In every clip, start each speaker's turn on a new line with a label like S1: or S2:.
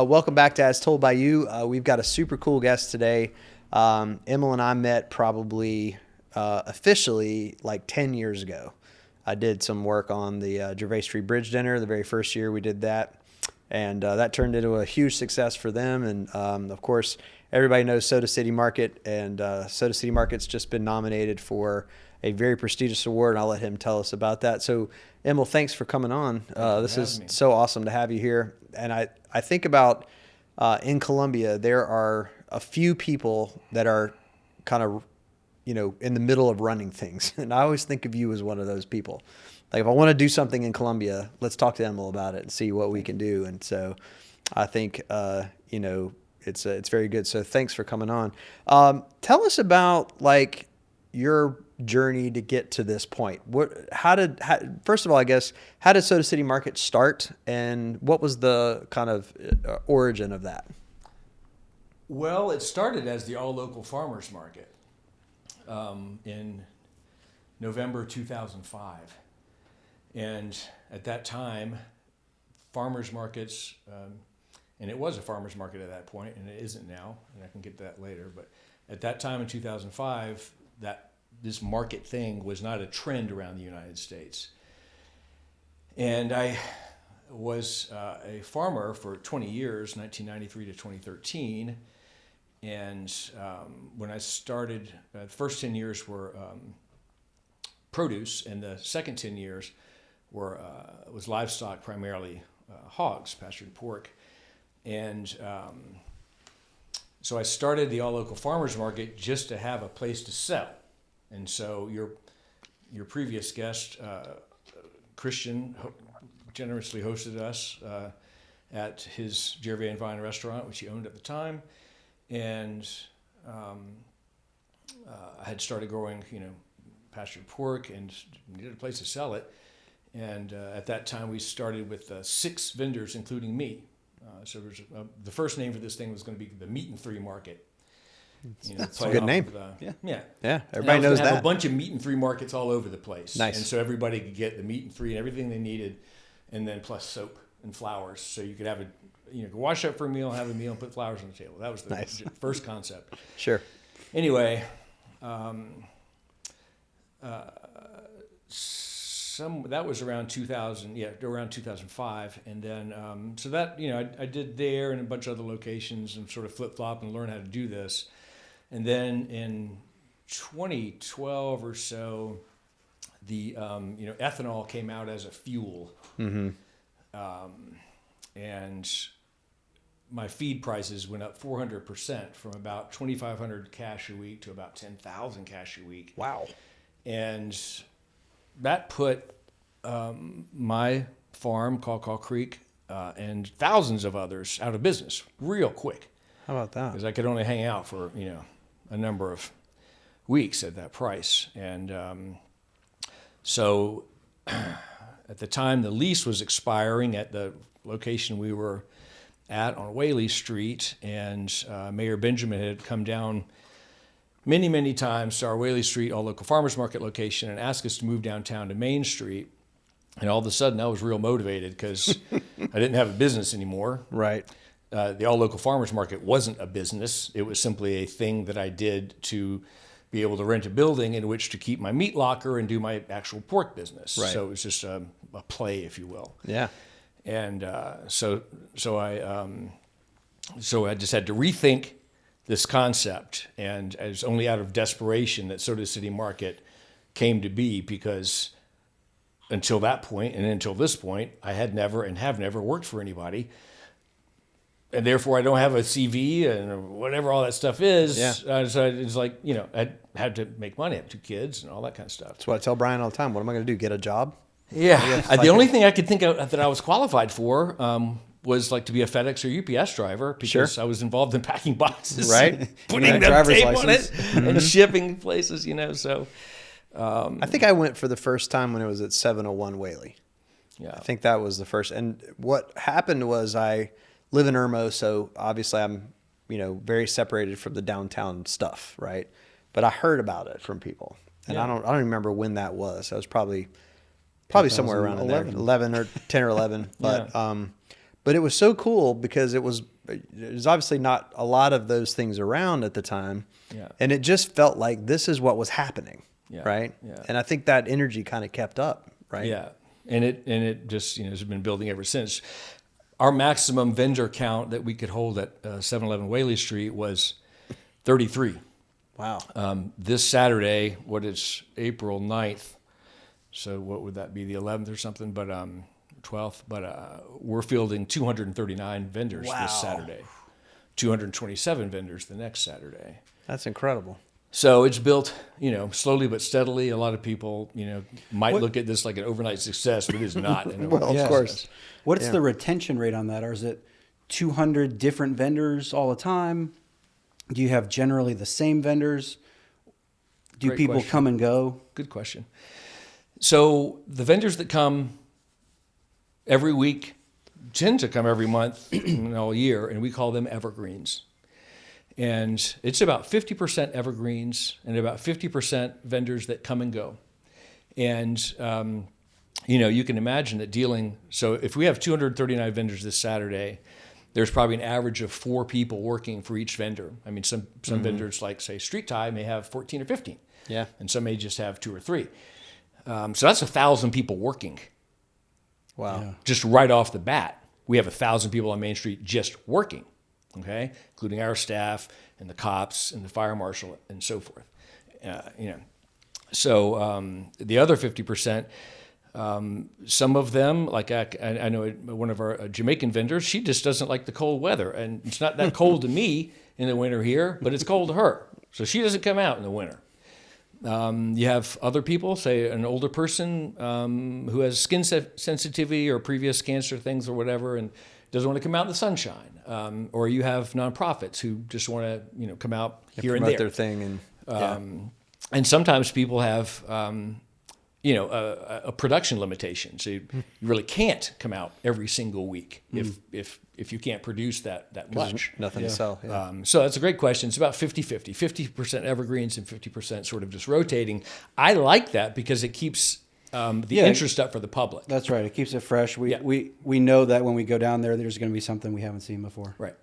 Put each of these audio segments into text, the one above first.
S1: welcome back to As Told by You. We've got a super cool guest today. Emile and I met probably officially like 10 years ago. I did some work on the Gervais Street Bridge Dinner the very first year we did that. And that turned into a huge success for them. And of course, everybody knows Soda City Market. And Soda City Market's just been nominated for a very prestigious award. And I'll let him tell us about that. So, Emile, thanks for coming on. This is so awesome to have you here. And I think about in Columbia, there are a few people that are kind of, in the middle of running things. And I always think of you as one of those people. Like, if I want to do something in Columbia, let's talk to Emile about it and see what we can do. And so I think, it's very good. So thanks for coming on. Tell us about like your journey to get to this point. First of all, I guess, how did Soda City Market start, and what was the kind of origin of that?
S2: Well, it started as the All Local Farmers Market in November 2005. And at that time, farmers markets, and it was a farmers market at that point, and it isn't now, and I can get to that later, but at that time in 2005, this market thing was not a trend around the United States. And I was a farmer for 20 years, 1993 to 2013. And when I started, the first 10 years were produce, and the second 10 years was livestock, primarily hogs, pastured pork. And so I started the All Local Farmers Market just to have a place to sell. And so your previous guest, Christian, generously hosted us at his Gervais and Vine restaurant, which he owned at the time. And I had started growing, pastured pork and needed a place to sell it. And at that time, we started with 6 vendors, including me. So the first name for this thing was going to be the Meat and Three Market.
S1: That's a good name.
S2: Yeah.
S1: Everybody knows that.
S2: Have a bunch of Meat and Three markets all over the place.
S1: Nice.
S2: And so everybody could get the Meat and Three and everything they needed, and then plus soap and flowers. So you could have wash up for a meal, have a meal, and put flowers on the table. That was the first concept.
S1: Sure.
S2: Anyway, that was around 2000, around 2005, and then so that I did there and a bunch of other locations and sort of flip flop and learn how to do this, and then in 2012 or so, the ethanol came out as a fuel, and my feed prices went up 400% from about 2,500 cash a week to about 10,000 cash a week.
S1: Wow.
S2: And that put my farm, Caw Creek, and thousands of others out of business real quick.
S1: How about that?
S2: Because I could only hang out for a number of weeks at that price. And so at the time the lease was expiring at the location we were at on Whaley Street, and Mayor Benjamin had come down many, many times to our Whaley Street All Local Farmers Market location and asked us to move downtown to Main Street. And all of a sudden, I was real motivated because I didn't have a business anymore.
S1: Right.
S2: The All Local Farmers Market wasn't a business. It was simply a thing that I did to be able to rent a building in which to keep my meat locker and do my actual pork business.
S1: Right.
S2: So it was just a play, if you will.
S1: Yeah.
S2: And so I just had to rethink this concept, and it was only out of desperation that Soda City Market came to be, because until that point and until this point, I had never and have never worked for anybody, and therefore I don't have a CV and whatever all that stuff is.
S1: Yeah.
S2: So it's like, I had to make money. I have 2 kids and all that kind of stuff.
S1: That's what I tell Brian all the time. What am I going to do? Get a job?
S2: Yeah. The only thing I could think of that I was qualified for was like to be a FedEx or UPS driver, because I was involved in packing boxes,
S1: right?
S2: Putting them tape on it and shipping places, So
S1: I think I went for the first time when it was at 701 Whaley.
S2: Yeah,
S1: I think that was the first. And what happened was I live in Irmo, so obviously I'm very separated from the downtown stuff, right? But I heard about it from people, and I don't remember when that was. I was probably somewhere around in there, 11 or 10 or 11. But But it was so cool because there's obviously not a lot of those things around at the time.
S2: Yeah.
S1: And it just felt like this is what was happening.
S2: Yeah.
S1: Right.
S2: Yeah.
S1: And I think that energy kind of kept up. Right.
S2: Yeah. And it just, has been building ever since. Our maximum vendor count that we could hold at 711 Whaley Street was 33.
S1: Wow.
S2: This Saturday, April 9th, so what would that be, the 11th or something, but 12th, but we're fielding 239 vendors
S1: Wow.
S2: this Saturday, 227 vendors the next Saturday.
S1: That's incredible.
S2: So it's built, slowly but steadily. A lot of people, might look at this like an overnight success, but it is not.
S1: Well, of course.
S3: What's the retention rate on that? Or is it 200 different vendors all the time? Do you have generally the same vendors? Do
S2: Great
S3: people
S2: question.
S3: come and go?
S2: Good question. So the vendors that come every week tend to come every month all year, and we call them evergreens. And it's about 50% evergreens and about 50% vendors that come and go. And, you can imagine that so if we have 239 vendors this Saturday, there's probably an average of 4 people working for each vendor. I mean, some vendors, like, say, Street Tie, may have 14 or 15.
S1: Yeah.
S2: And some may just have 2 or 3. So that's 1,000 people working.
S1: Wow.
S3: Yeah.
S2: Just right off the bat, we have 1,000 people on Main Street just working, okay, including our staff and the cops and the fire marshal and so forth. So the other 50%, some of them, like I know one of our Jamaican vendors, she just doesn't like the cold weather, and it's not that cold to me in the winter here, but it's cold to her, so she doesn't come out in the winter. You have other people, say an older person who has skin sensitivity or previous cancer things or whatever, and doesn't want to come out in the sunshine. Or you have nonprofits who just want to, come out here and
S1: Promote
S2: there.
S1: their thing,
S2: And sometimes people have, a production limitation. So you really can't come out every single week if you can't produce that much.
S1: nothing to sell. Yeah.
S2: So that's a great question. It's about 50-50, 50% evergreens and 50% sort of just rotating. I like that because it keeps the interest up for the public.
S3: That's right. It keeps it fresh.
S2: Yeah.
S3: We know that when we go down there's going to be something we haven't seen before.
S2: Right.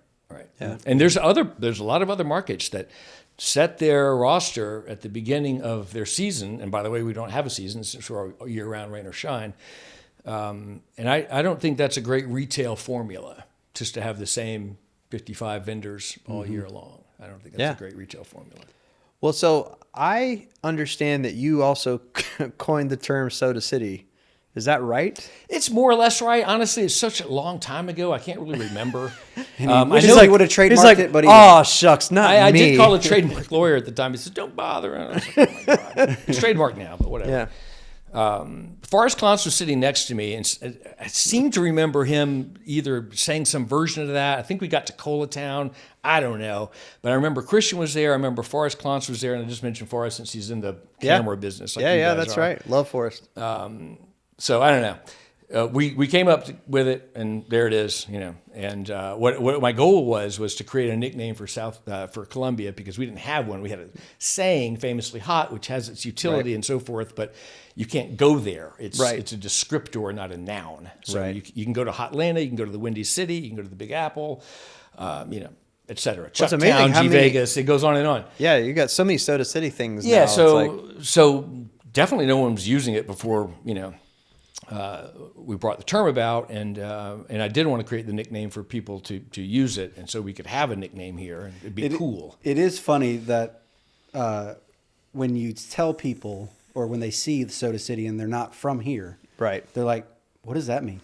S1: Yeah.
S2: And there's a lot of other markets that set their roster at the beginning of their season. And by the way, we don't have a season since we're year-round, rain or shine. And I don't think that's a great retail formula, just to have the same 55 vendors all year long. I don't think that's a great retail formula.
S1: Well, so I understand that you also coined the term Soda City. Is that right?
S2: It's more or less right. Honestly, it's such a long time ago. I can't really remember.
S3: He would have trademarked it, but
S1: oh, shucks, not
S2: I
S1: me.
S2: did call a trademark lawyer at the time. He said, "Don't bother." And I was like, "Oh my God." It's trademarked now, but whatever.
S1: Yeah.
S2: Forrest Clance was sitting next to me, and I seem to remember him either saying some version of that. I think we got to Cola Town. I don't know. But I remember Christian was there. I remember Forrest Clance was there, and I just mentioned Forrest since he's in the camera business. Like you guys
S1: that's
S2: are.
S1: right. Love Forrest.
S2: So I don't know. We came up with it, and there it is, And what my goal was to create a nickname for for Columbia, because we didn't have one. We had a saying, famously hot, which has its utility and so forth, but you can't go there. It's a descriptor, not a noun. So you can go to Hotlanta, you can go to the Windy City, you can go to the Big Apple, et cetera. Chucktown, G Vegas, it goes on and on.
S1: Yeah, you got so many Soda City things.
S2: Yeah,
S1: now.
S2: so definitely no one was using it before, we brought the term about, and I did want to create the nickname for people to use it, and so we could have a nickname here, and it'd be cool.
S3: It is funny that when you tell people, or when they see the Soda City and they're not from here,
S1: Right.
S3: they're like, what does that mean?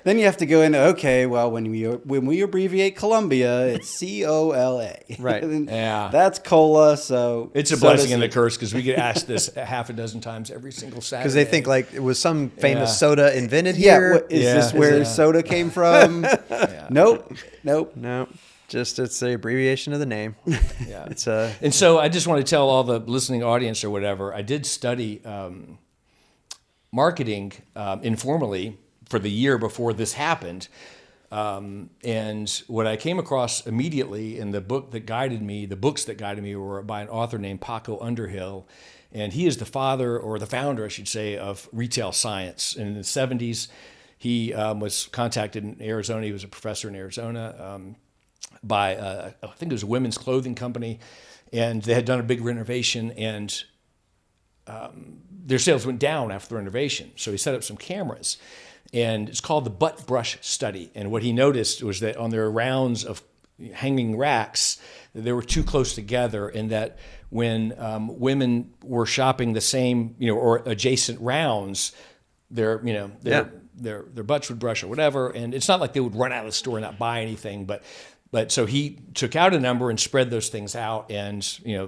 S3: Then you have to go into, okay, well, when we abbreviate Columbia, it's COLA.
S1: Right.
S2: Yeah.
S3: That's cola, so
S2: It's a
S3: Soda
S2: blessing and a
S3: City.
S2: curse, because we get asked this half a dozen times every single Saturday.
S1: Because they think like it was some famous
S2: Yeah.
S1: soda invented
S3: Yeah,
S1: here.
S3: is this where soda came from? Nope.
S1: No, just it's the abbreviation of the name.
S2: Yeah.
S1: It's a
S2: And so I just want to tell all the listening audience or whatever, I did study marketing informally for the year before this happened. And what I came across immediately in the books that guided me were by an author named Paco Underhill. And he is the father, or the founder, I should say, of retail science. And in the 70s, He was contacted in Arizona. He was a professor in Arizona by, I think it was a women's clothing company, and they had done a big renovation, and their sales went down after the renovation. So he set up some cameras, and it's called the butt brush study. And what he noticed was that on their rounds of hanging racks, they were too close together, and that when women were shopping the same, or adjacent rounds, their butts would brush or whatever. And it's not like they would run out of the store and not buy anything, but so he took out a number and spread those things out, and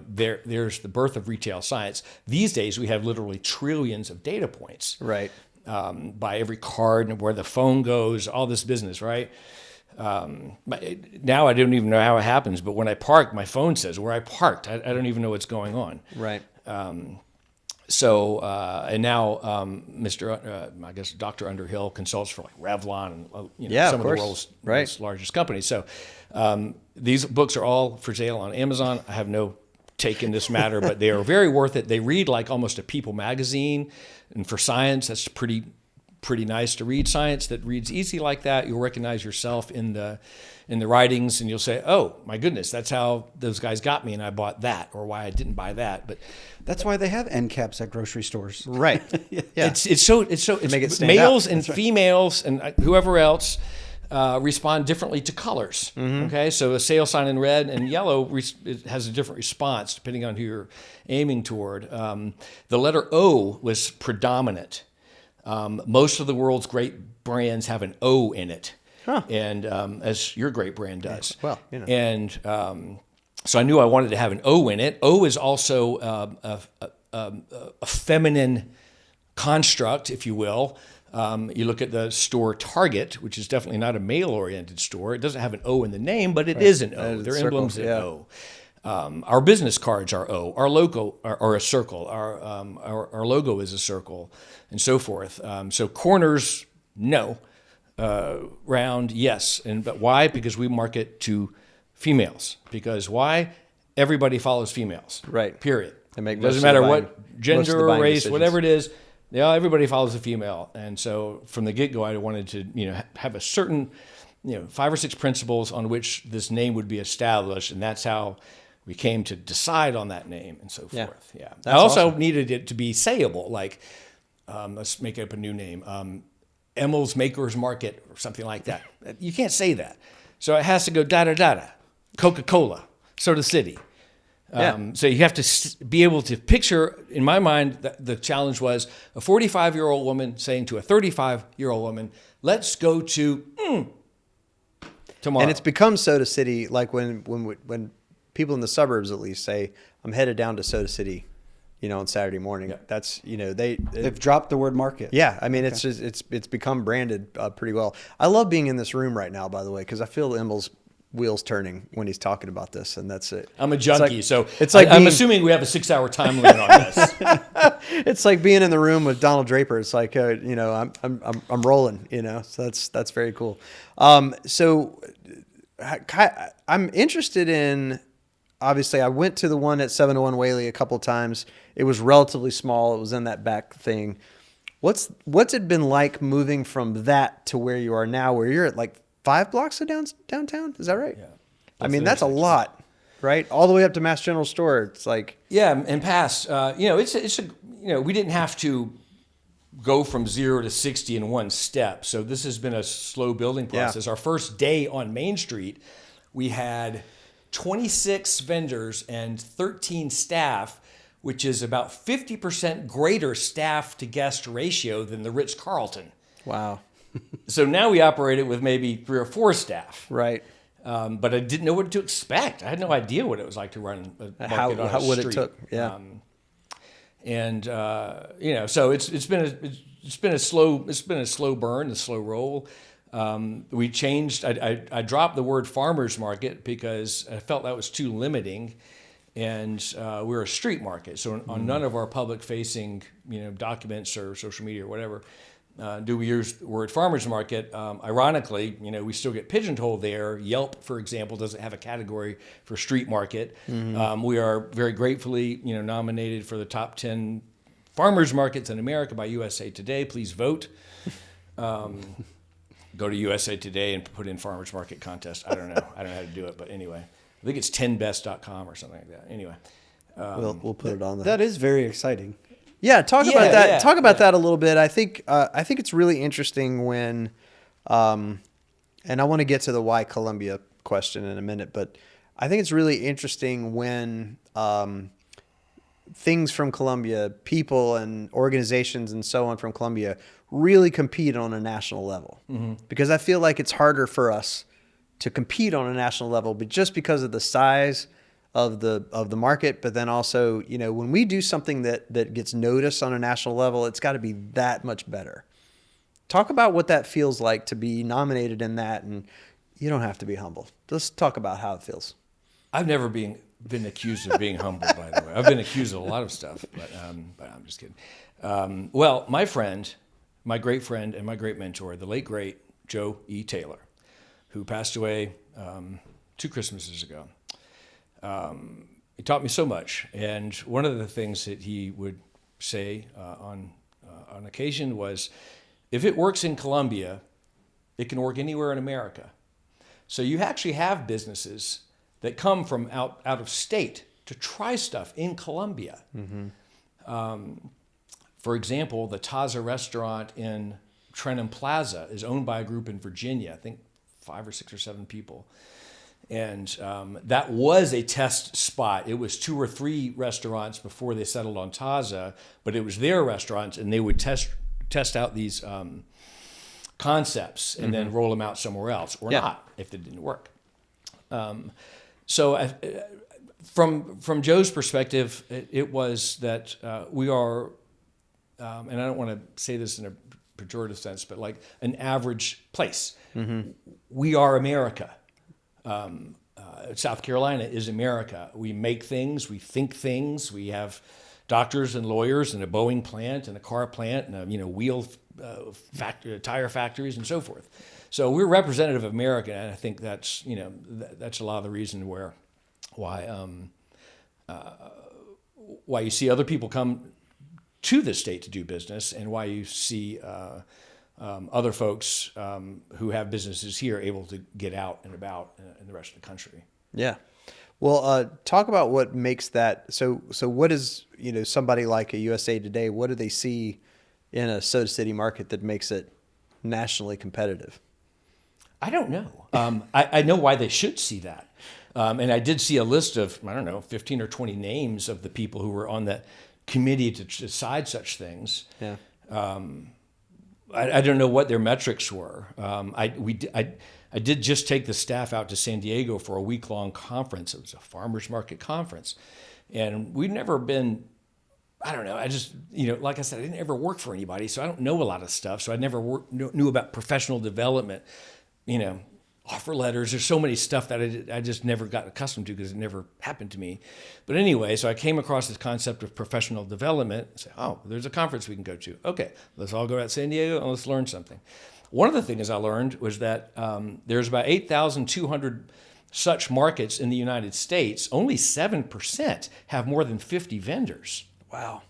S2: there's the birth of retail science. These days we have literally trillions of data points,
S1: Right.
S2: By every card and where the phone goes, all this business, right? Now I don't even know how it happens, but when I park, my phone says where I parked. I don't even know what's going on.
S1: Right.
S2: So and now I guess Dr. Underhill consults for like Revlon and some of the world's largest companies. So these books are all for sale on Amazon. I have no take in this matter, but they are very worth it. They read like almost a People magazine, and for science, that's pretty nice to read science that reads easy like that. You'll recognize yourself in the writings, and you'll say, "Oh my goodness, that's how those guys got me, and I bought that, or why I didn't buy that." But
S3: that's why they have end caps at grocery stores,
S1: Right. Yeah.
S2: It's
S1: make it stand
S2: males
S1: out.
S2: and females and whoever else respond differently to colors. Okay, so a sale sign in red and yellow it has a different response depending on who you're aiming toward. The letter O was predominant. Most of the world's great brands have an O in it, and as your great brand does.
S1: Well,
S2: and so I knew I wanted to have an O in it. O is also a feminine construct, if you will. You look at the store Target, which is definitely not a male-oriented store. It doesn't have an O in the name, but it is an O. Their emblem's an O. Our business cards are O. Our logo are a circle. Our logo is a circle, and so forth. So corners, no. Round, yes. But why? Because we market to females. Because why? Everybody follows females.
S1: Right.
S2: Period.
S1: It
S2: doesn't matter what gender, race, whatever it is. Everybody follows a female. And so from the get-go, I wanted to have a certain 5 or 6 principles on which this name would be established, and that's how we came to decide on that name and so forth. Yeah. I also needed it to be sayable, like let's make up a new name, Emile's Maker's Market or something like that. You can't say that. So it has to go da-da-da-da, Coca-Cola, Soda City. So you have to be able to picture, in my mind, the challenge was a 45-year-old woman saying to a 35-year-old woman, let's go to tomorrow.
S1: And it's become Soda City, like when people in the suburbs at least say, I'm headed down to Soda City, on Saturday morning. Yeah. That's,
S3: they've dropped the word market.
S1: Yeah. I mean, it's just, it's become branded pretty well. I love being in this room right now, by the way, because I feel Emile's wheels turning when he's talking about this, and that's it.
S2: I'm a junkie,
S1: I'm
S2: assuming we have a 6-hour time limit on this.
S1: It's like being in the room with Donald Draper. It's like I'm rolling. So that's very cool. So I'm interested in. Obviously, I went to the one at 701 Whaley a couple of times. It was relatively small. It was in that back thing. What's it been like moving from that to where you are now, where you're at like 5 blocks of downtown? Is that right? Yeah. I mean, that's a lot, right? All the way up to Mass General Store. It's like,
S2: yeah, and past. We didn't have to go from 0 to 60 in one step. So this has been a slow building process. Yeah. Our first day on Main Street, we had 26 vendors and 13 staff, which is about 50% greater staff to guest ratio than the Ritz-Carlton.
S1: Wow.
S2: So now we operate it with maybe 3 or 4 staff.
S1: Right.
S2: But I didn't know what to expect. I had no idea what it was like to run a market on a street.
S1: What it took. Yeah.
S2: So it's been a slow burn, a slow roll. We changed. I dropped the word farmers market because I felt that was too limiting, and we're a street market. So on none of our public-facing documents or social media or whatever do we use the word farmers market. Ironically, we still get pigeonholed there. Yelp, for example, doesn't have a category for street market. Mm-hmm. We are very gratefully nominated for the top 10 farmers markets in America by USA Today. Please vote. Go to USA Today and put in farmers market contest. I don't know. I don't know how to do it, but anyway, I think it's 10best.com or something like that. Anyway,
S1: We'll put it on there.
S3: That is very exciting.
S1: Yeah, talk about that.
S2: Yeah,
S1: Talk about that a little bit. I think it's really interesting when, and I want to get to the why Colombia question in a minute, but I think it's really interesting when things from Colombia, people and organizations and so on from Colombia really compete on a national level. Mm-hmm. Because I feel like it's harder for us to compete on a national level, but just because of the size of the market, but then also, when we do something that gets noticed on a national level, it's got to be that much better. Talk about what that feels like to be nominated in that, and you don't have to be humble. Let's talk about how it feels.
S2: I've never been accused of being humble, by the way. I've been accused of a lot of stuff, but I'm just kidding. Well, my friend, my great friend and my great mentor, the late, great Joe E. Taylor, who passed away 2 Christmases ago. He taught me so much. And one of the things that he would say on occasion was, if it works in Colombia, it can work anywhere in America. So you actually have businesses that come from out of state to try stuff in Colombia. Mm-hmm. For example, the Taza restaurant in Trenton Plaza is owned by a group in Virginia, I think 5 or 6 or 7 people. And that was a test spot. It was 2 or 3 restaurants before they settled on Taza, but it was their restaurants, and they would test out these concepts and mm-hmm. then roll them out somewhere else, or not if it didn't work. So from Joe's perspective, it was that we are, and I don't want to say this in a pejorative sense, but like an average place. Mm-hmm. We are America. South Carolina is America. We make things, we think things, we have doctors and lawyers and a Boeing plant and a car plant and wheel tire factories and so forth. So we're representative of America, and I think that's that's a lot of the reason why you see other people come to the state to do business, and why you see other folks who have businesses here able to get out and about in the rest of the country.
S1: Yeah. Well, talk about what makes that. So what is, somebody like a USA Today, what do they see in a Soda City market that makes it nationally competitive?
S2: I don't know. I know why they should see that. And I did see a list of, 15 or 20 names of the people who were on that committee to decide such things. Yeah. I don't know what their metrics were. I did just take the staff out to San Diego for a week-long conference. It was a farmers market conference. And we'd never been, I just, like I said, I didn't ever work for anybody, so I don't know a lot of stuff. So I never knew about professional development, offer letters. There's so many stuff that I just never got accustomed to because it never happened to me. But anyway, so I came across this concept of professional development. I said, there's a conference we can go to. Okay, let's all go out to San Diego and let's learn something. One of the things I learned was that there's about 8,200 such markets in the United States. Only 7% have more than 50 vendors.
S1: Wow.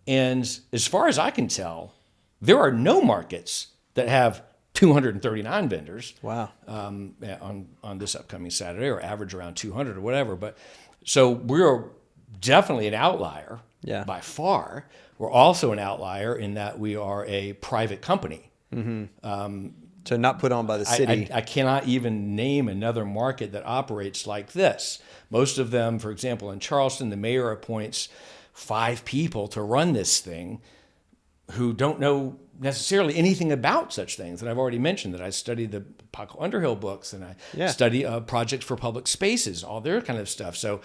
S2: And as far as I can tell, there are no markets that have 239 vendors.
S1: Wow.
S2: On this upcoming Saturday, or average around 200 or whatever. But so we're definitely an outlier by far. We're also an outlier in that we are a private company. Mm-hmm.
S1: So not put on by the city.
S2: I cannot even name another market that operates like this. Most of them, for example, in Charleston, the mayor appoints 5 people to run this thing who don't know necessarily anything about such things. And I've already mentioned that I studied the Paco Underhill books, and I study projects for public spaces, all their kind of stuff. So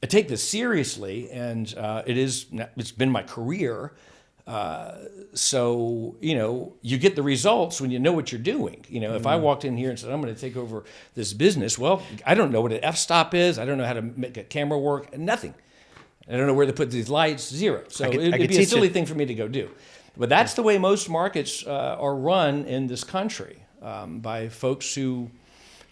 S2: I take this seriously, and it's been my career. So, you get the results when you know what you're doing. If I walked in here and said, I'm going to take over this business, well, I don't know what an f-stop is. I don't know how to make a camera work, nothing. I don't know where to put these lights, zero. So it'd be a silly thing for me to go do. But that's the way most markets are run in this country, by folks who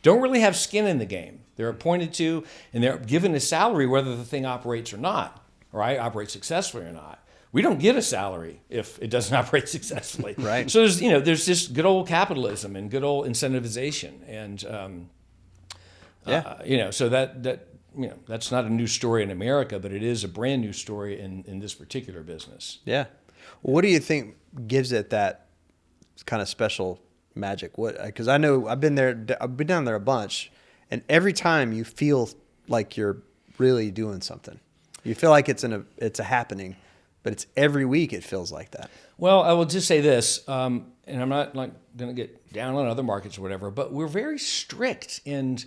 S2: don't really have skin in the game. They're appointed to, and they're given a salary whether the thing operates or not, or operates successfully or not. we don't get a salary if it doesn't operate successfully.
S1: Right.
S2: So there's just good old capitalism and good old incentivization, and so that's not a new story in America, but it is a brand new story in this particular business.
S1: Yeah. Well, what do you think gives it that kind of special magic? Because I know I've been down there a bunch, and every time you feel like you're really doing something. You feel like it's a happening, but it's every week it feels like that.
S2: Well, I will just say this, and I'm not like going to get down on other markets or whatever, but we're very strict and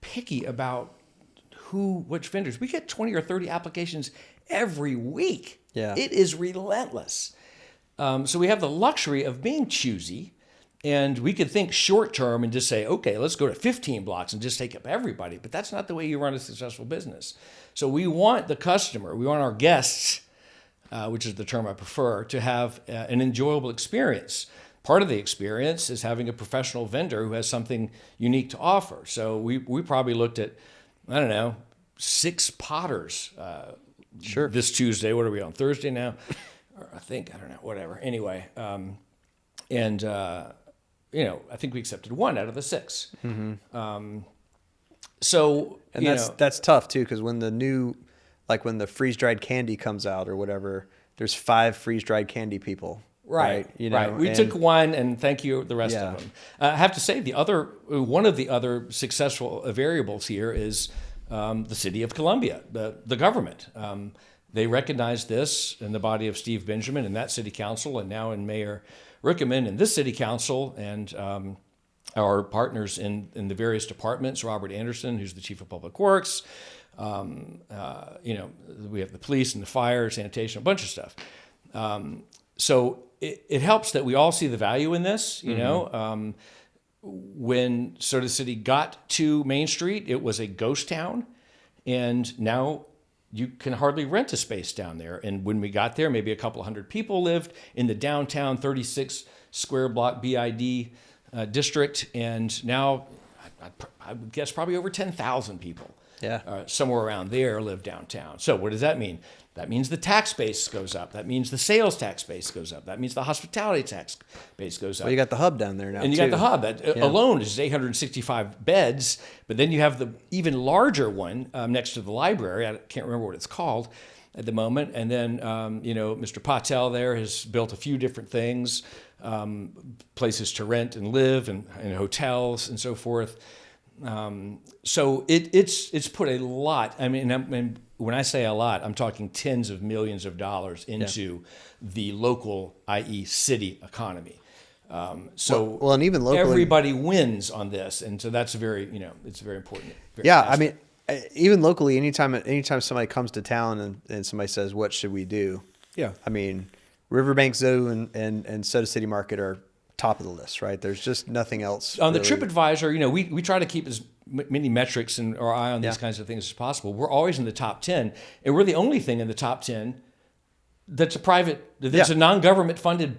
S2: picky about which vendors. We get 20 or 30 applications every week.
S1: Yeah.
S2: It is relentless. So we have the luxury of being choosy, and we could think short term and just say, okay, let's go to 15 blocks and just take up everybody. But that's not the way you run a successful business. So we want the customer, we want our guests, which is the term I prefer, to have an enjoyable experience. Part of the experience is having a professional vendor who has something unique to offer. So we probably looked at, I don't know, 6 potters this Tuesday. What are we on, Thursday now? I don't know, whatever. Anyway, I think we accepted 1 out of the 6. Mm-hmm.
S1: That's tough too, because when when the freeze-dried candy comes out or whatever, there's 5 freeze-dried candy people.
S2: Right. We took 1, and thank you the rest of them. I have to say one of the other successful variables here is the city of Columbia, the government. They recognized this in the body of Steve Benjamin in that city council, and now in Mayor Rickeman in this city council, and our partners in the various departments, Robert Anderson, who's the chief of public works. We have the police and the fire, sanitation, a bunch of stuff. So it helps that we all see the value in this. When Soda City got to Main Street, it was a ghost town, and now you can hardly rent a space down there. And when we got there, maybe a couple hundred people lived in the downtown 36 square block BID district, and now I would guess probably over 10,000 people. Somewhere around there live downtown. So what does that mean? That means the tax base goes up. That means the sales tax base goes up. That means the hospitality tax base goes up.
S1: Well, you got the hub down there now,
S2: and you got the hub. That alone is 865 beds. But then you have the even larger one next to the library. I can't remember what it's called at the moment. And then, Mr. Patel there has built a few different things, places to rent and live, and hotels and so forth. So it's put a lot. I mean, when I say a lot, I'm talking tens of millions of dollars into the local, i.e., city economy. And even locally, everybody wins on this, and so that's it's very important.
S1: I mean, even locally, anytime somebody comes to town and somebody says, "What should we do?"
S3: Yeah,
S1: I mean, Riverbank Zoo and Soda City Market are top of the list, right? There's just nothing else.
S2: On the TripAdvisor, we try to keep as many metrics and our eye on these kinds of things as possible. We're always in the top 10, and we're the only thing in the top 10 that's a non-government funded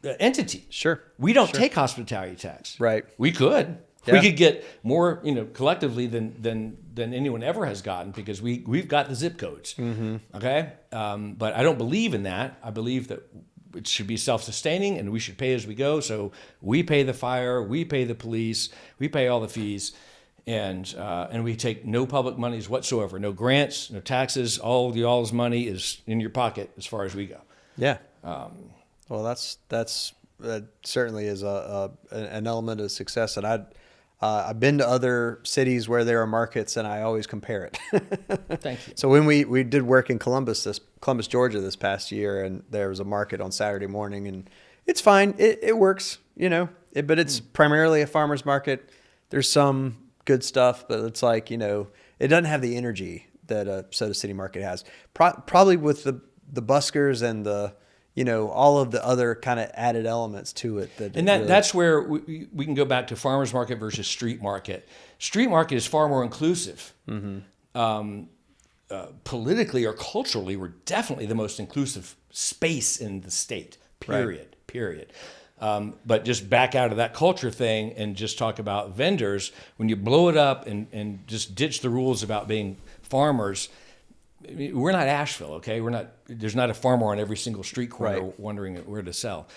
S2: entity.
S1: Sure.
S2: We don't take hospitality tax.
S1: Right.
S2: We could. Yeah. We could get more, collectively than anyone ever has gotten, because we've got the zip codes. Mm-hmm. Okay. But I don't believe in that. I believe that it should be self-sustaining, and we should pay as we go. So we pay the fire, we pay the police, we pay all the fees, and we take no public monies whatsoever, no grants, no taxes. All y'all's money is in your pocket as far as we go.
S1: Yeah. Well, that certainly is an element of success, and I've been to other cities where there are markets, and I always compare it.
S2: Thank you.
S1: So when we did work in Columbus, Georgia this past year, and there was a market on Saturday morning, and it's fine. It works, but it's primarily a farmer's market. There's some good stuff, but it's like, it doesn't have the energy that a Soda City Market has. Probably with the buskers and the, all of the other kind of added elements to it.
S2: That's where we can go back to farmer's market versus street market. Street market is far more inclusive. Mm-hmm. Politically or culturally, we're definitely the most inclusive space in the state, period. But just back out of that culture thing and just talk about vendors. When you blow it up and just ditch the rules about being farmers, we're not Asheville, okay? There's not a farmer on every single street corner
S1: Right.
S2: wondering where to sell.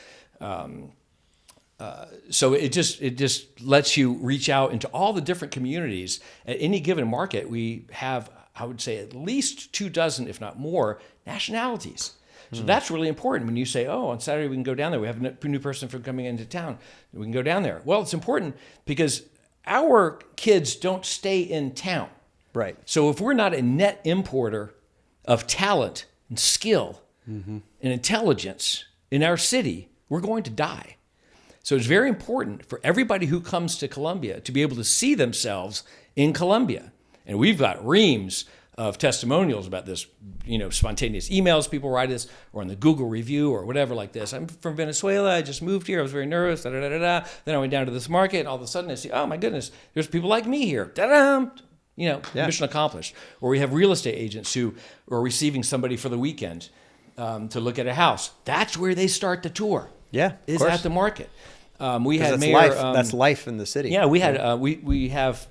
S2: So it just lets you reach out into all the different communities. At any given market, we have, I would say, at least 24, if not more, nationalities. So that's really important when you say, oh, on Saturday we can go down there. We have a new person from coming into town. We can go down there. Well, it's important because our kids don't stay in town.
S1: Right.
S2: So if we're not a net importer of talent and skill and intelligence in our city, we're going to die. So it's very important for everybody who comes to Columbia to be able to see themselves in Columbia. And we've got reams of testimonials about this, spontaneous emails people write us, or in the Google review or whatever like this. I'm from Venezuela. I just moved here. I was very nervous. Da, da, da, da, da. Then I went down to this market, and all of a sudden I see, oh my goodness, there's people like me here. Da-da! Mission accomplished. Or we have real estate agents who are receiving somebody for the weekend to look at a house. That's where they start the tour.
S1: Yeah, of
S2: is
S1: course.
S2: at the market. We had
S1: That's
S2: Mayor.
S1: life. That's life in the city.
S2: Yeah, we had we have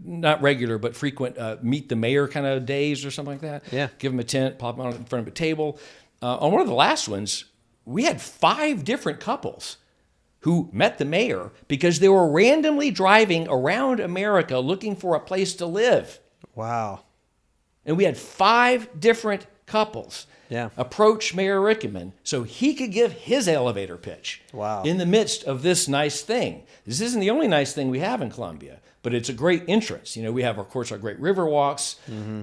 S2: not regular but frequent meet the mayor kind of days or something like that.
S1: Yeah,
S2: give them a tent, pop them out in front of a table. On one of the last ones, we had 5 different couples who met the mayor because they were randomly driving around America looking for a place to live.
S1: Wow.
S2: And we had 5 different couples approach Mayor Rickenman so he could give his elevator pitch.
S1: Wow.
S2: In the midst of this nice thing. This isn't the only nice thing we have in Columbia, but it's a great entrance. We have, of course, our great river walks,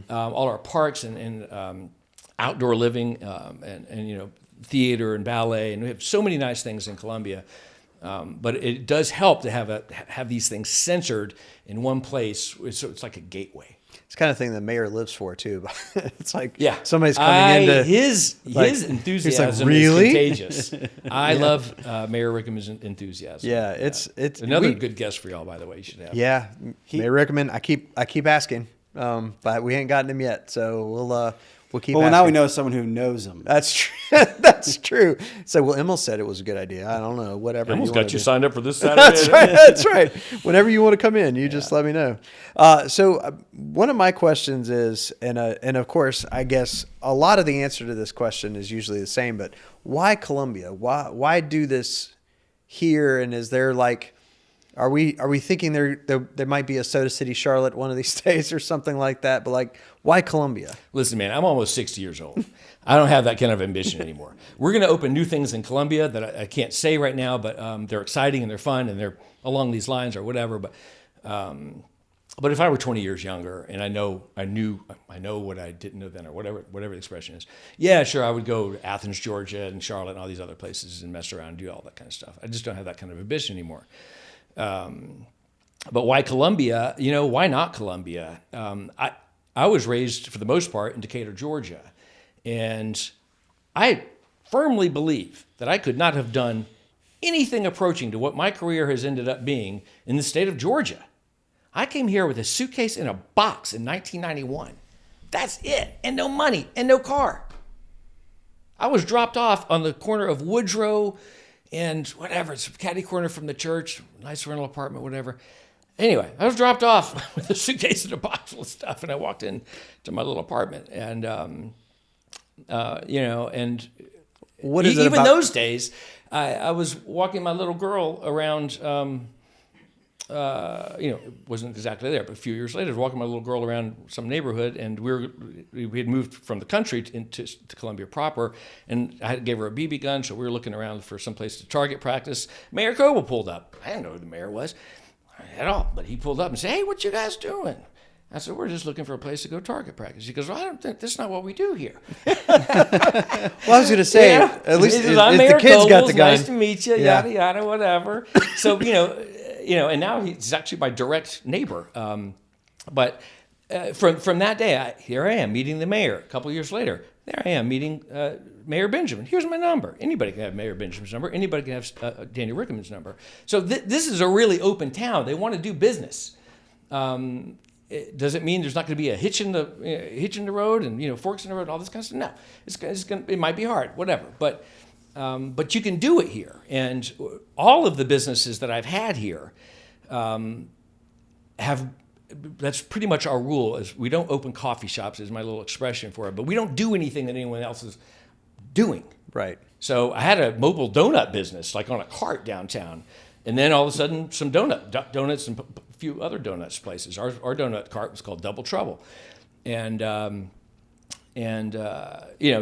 S2: all our parks and outdoor living and theater and ballet. And we have so many nice things in Columbia. But it does help to have these things centered in one place. So it's like a gateway.
S1: It's the kind of thing the mayor lives for too. It's like somebody's
S2: coming
S1: into
S2: his enthusiasm
S1: really?
S2: Is contagious. I love Mayor Rickman's enthusiasm.
S1: Yeah, it's
S2: another good guest for y'all, by the way. You should have.
S1: Yeah, Mayor Rickman. I keep asking, but we ain't gotten him yet. So we'll keep.
S3: Well, now we know someone who knows him.
S1: That's true. That's true. So, Emile said it was a good idea. I don't know. Whatever.
S2: Emile's got you signed up for this Saturday.
S1: That's right. That's right. Whenever you want to come in, you just let me know. So, one of my questions is, and of course, I guess a lot of the answer to this question is usually the same. But why Columbia? Why do this here? And is there like, are we thinking there might be a Soda City, Charlotte, one of these days or something like that? But like, why Columbia?
S2: Listen, man, I'm almost 60 years old. I don't have that kind of ambition anymore. We're going to open new things in Columbia that I can't say right now, but they're exciting and they're fun and they're along these lines or whatever. But if I were 20 years younger and I know what I didn't know then or whatever the expression is, yeah, sure, I would go to Athens, Georgia, and Charlotte and all these other places and mess around and do all that kind of stuff. I just don't have that kind of ambition anymore. But why Columbia? Why not Columbia? I was raised, for the most part, in Decatur, Georgia. And I firmly believe that I could not have done anything approaching to what my career has ended up being in the state of Georgia. I came here with a suitcase and a box in 1991. That's it. And no money and no car. I was dropped off on the corner of Woodrow and whatever. It's a catty corner from the church, nice rental apartment, whatever. Anyway, I was dropped off with a suitcase and a box full of stuff, and I walked in to my little apartment. And, and
S1: what is it
S2: even
S1: about
S2: those days, I was walking my little girl around, it wasn't exactly there, but a few years later, I was walking my little girl around some neighborhood, and we had moved from the country to Columbia proper, and I gave her a BB gun, so we were looking around for some place to target practice. Mayor Coble pulled up. I didn't know who the mayor was at all, but he pulled up and said, "Hey, what you guys doing?" I said, "We're just looking for a place to go target practice." He goes, "Well, I don't think that's not what we do here."
S1: Well, I was going to say, at least
S2: says,
S1: if
S2: Mayor
S1: the kids got
S2: Cobles,
S1: the gun.
S2: Nice to meet you, yada yada, whatever. So and now he's actually my direct neighbor. But from that day, here I am meeting the mayor. A couple of years later, there I am meeting Mayor Benjamin. Here's my number. Anybody can have Mayor Benjamin's number. Anybody can have Danny Rickman's number. So this is a really open town. They want to do business. Does it mean there's not going to be a hitch in the road and forks in the road and all this kind of stuff? No, it might be hard, whatever. But you can do it here. And all of the businesses that I've had here have that's pretty much our rule. Is we don't open coffee shops, is my little expression for it, but we don't do anything that anyone else is doing.
S1: Right.
S2: So I had a mobile donut business, like on a cart downtown, and then all of a sudden, some donuts and a few other donuts places. Our donut cart was called Double Trouble, and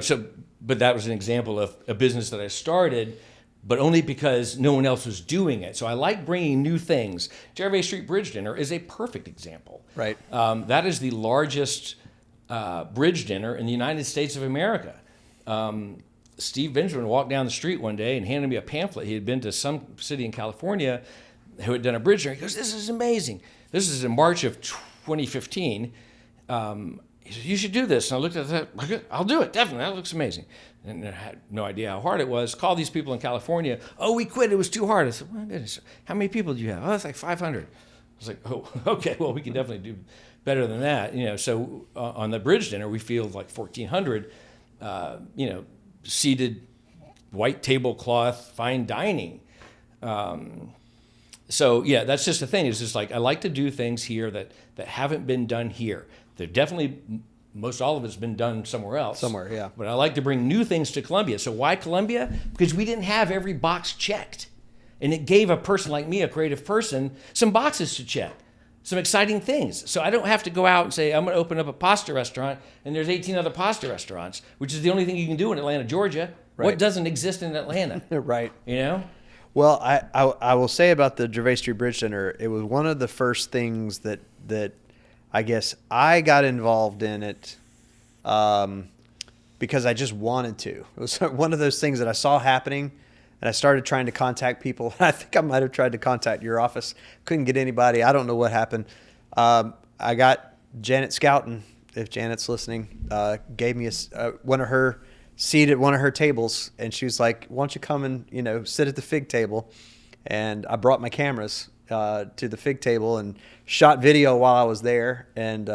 S2: so. But that was an example of a business that I started, but only because no one else was doing it. So I like bringing new things. Gervais Street Bridge Dinner is a perfect example.
S1: Right.
S2: That is the largest bridge dinner in the United States of America. Steve Benjamin walked down the street one day and handed me a pamphlet. He had been to some city in California who had done a bridge dinner. He goes, "This is amazing." This is in March of 2015. He said, "You should do this." And I looked at that. "I'll do it, definitely. That looks amazing." And I had no idea how hard it was. Called these people in California. "Oh, we quit. It was too hard." I said, "My goodness, how many people do you have?" "Oh, it's like 500. I was like, "Oh, okay. Well, we can definitely do better than that." So on the bridge dinner, we fielded like 1,400. Seated, white tablecloth, fine dining. So yeah, that's just the thing. It's just like I like to do things here that haven't been done here. They're definitely, most all of it's been done somewhere else.
S1: Somewhere, yeah.
S2: But I like to bring new things to Columbia. So why Columbia? Because we didn't have every box checked. And it gave a person like me, a creative person, some boxes to check, some exciting things. So I don't have to go out and say, I'm going to open up a pasta restaurant, and there's 18 other pasta restaurants, which is the only thing you can do in Atlanta, Georgia.
S1: Right.
S2: What doesn't exist in Atlanta?
S1: Right.
S2: Well,
S1: I will say about the Gervais Street Bridge Dinner, it was one of the first things that I guess I got involved in it because I just wanted to. It was one of those things that I saw happening, and I started trying to contact people. I think I might have tried to contact your office. Couldn't get anybody. I don't know what happened. I got Janet Scouten, if Janet's listening, gave me one of her seat at one of her tables, and she was like, "Why don't you come and sit at the fig table?" And I brought my cameras to the fig table and shot video while I was there, and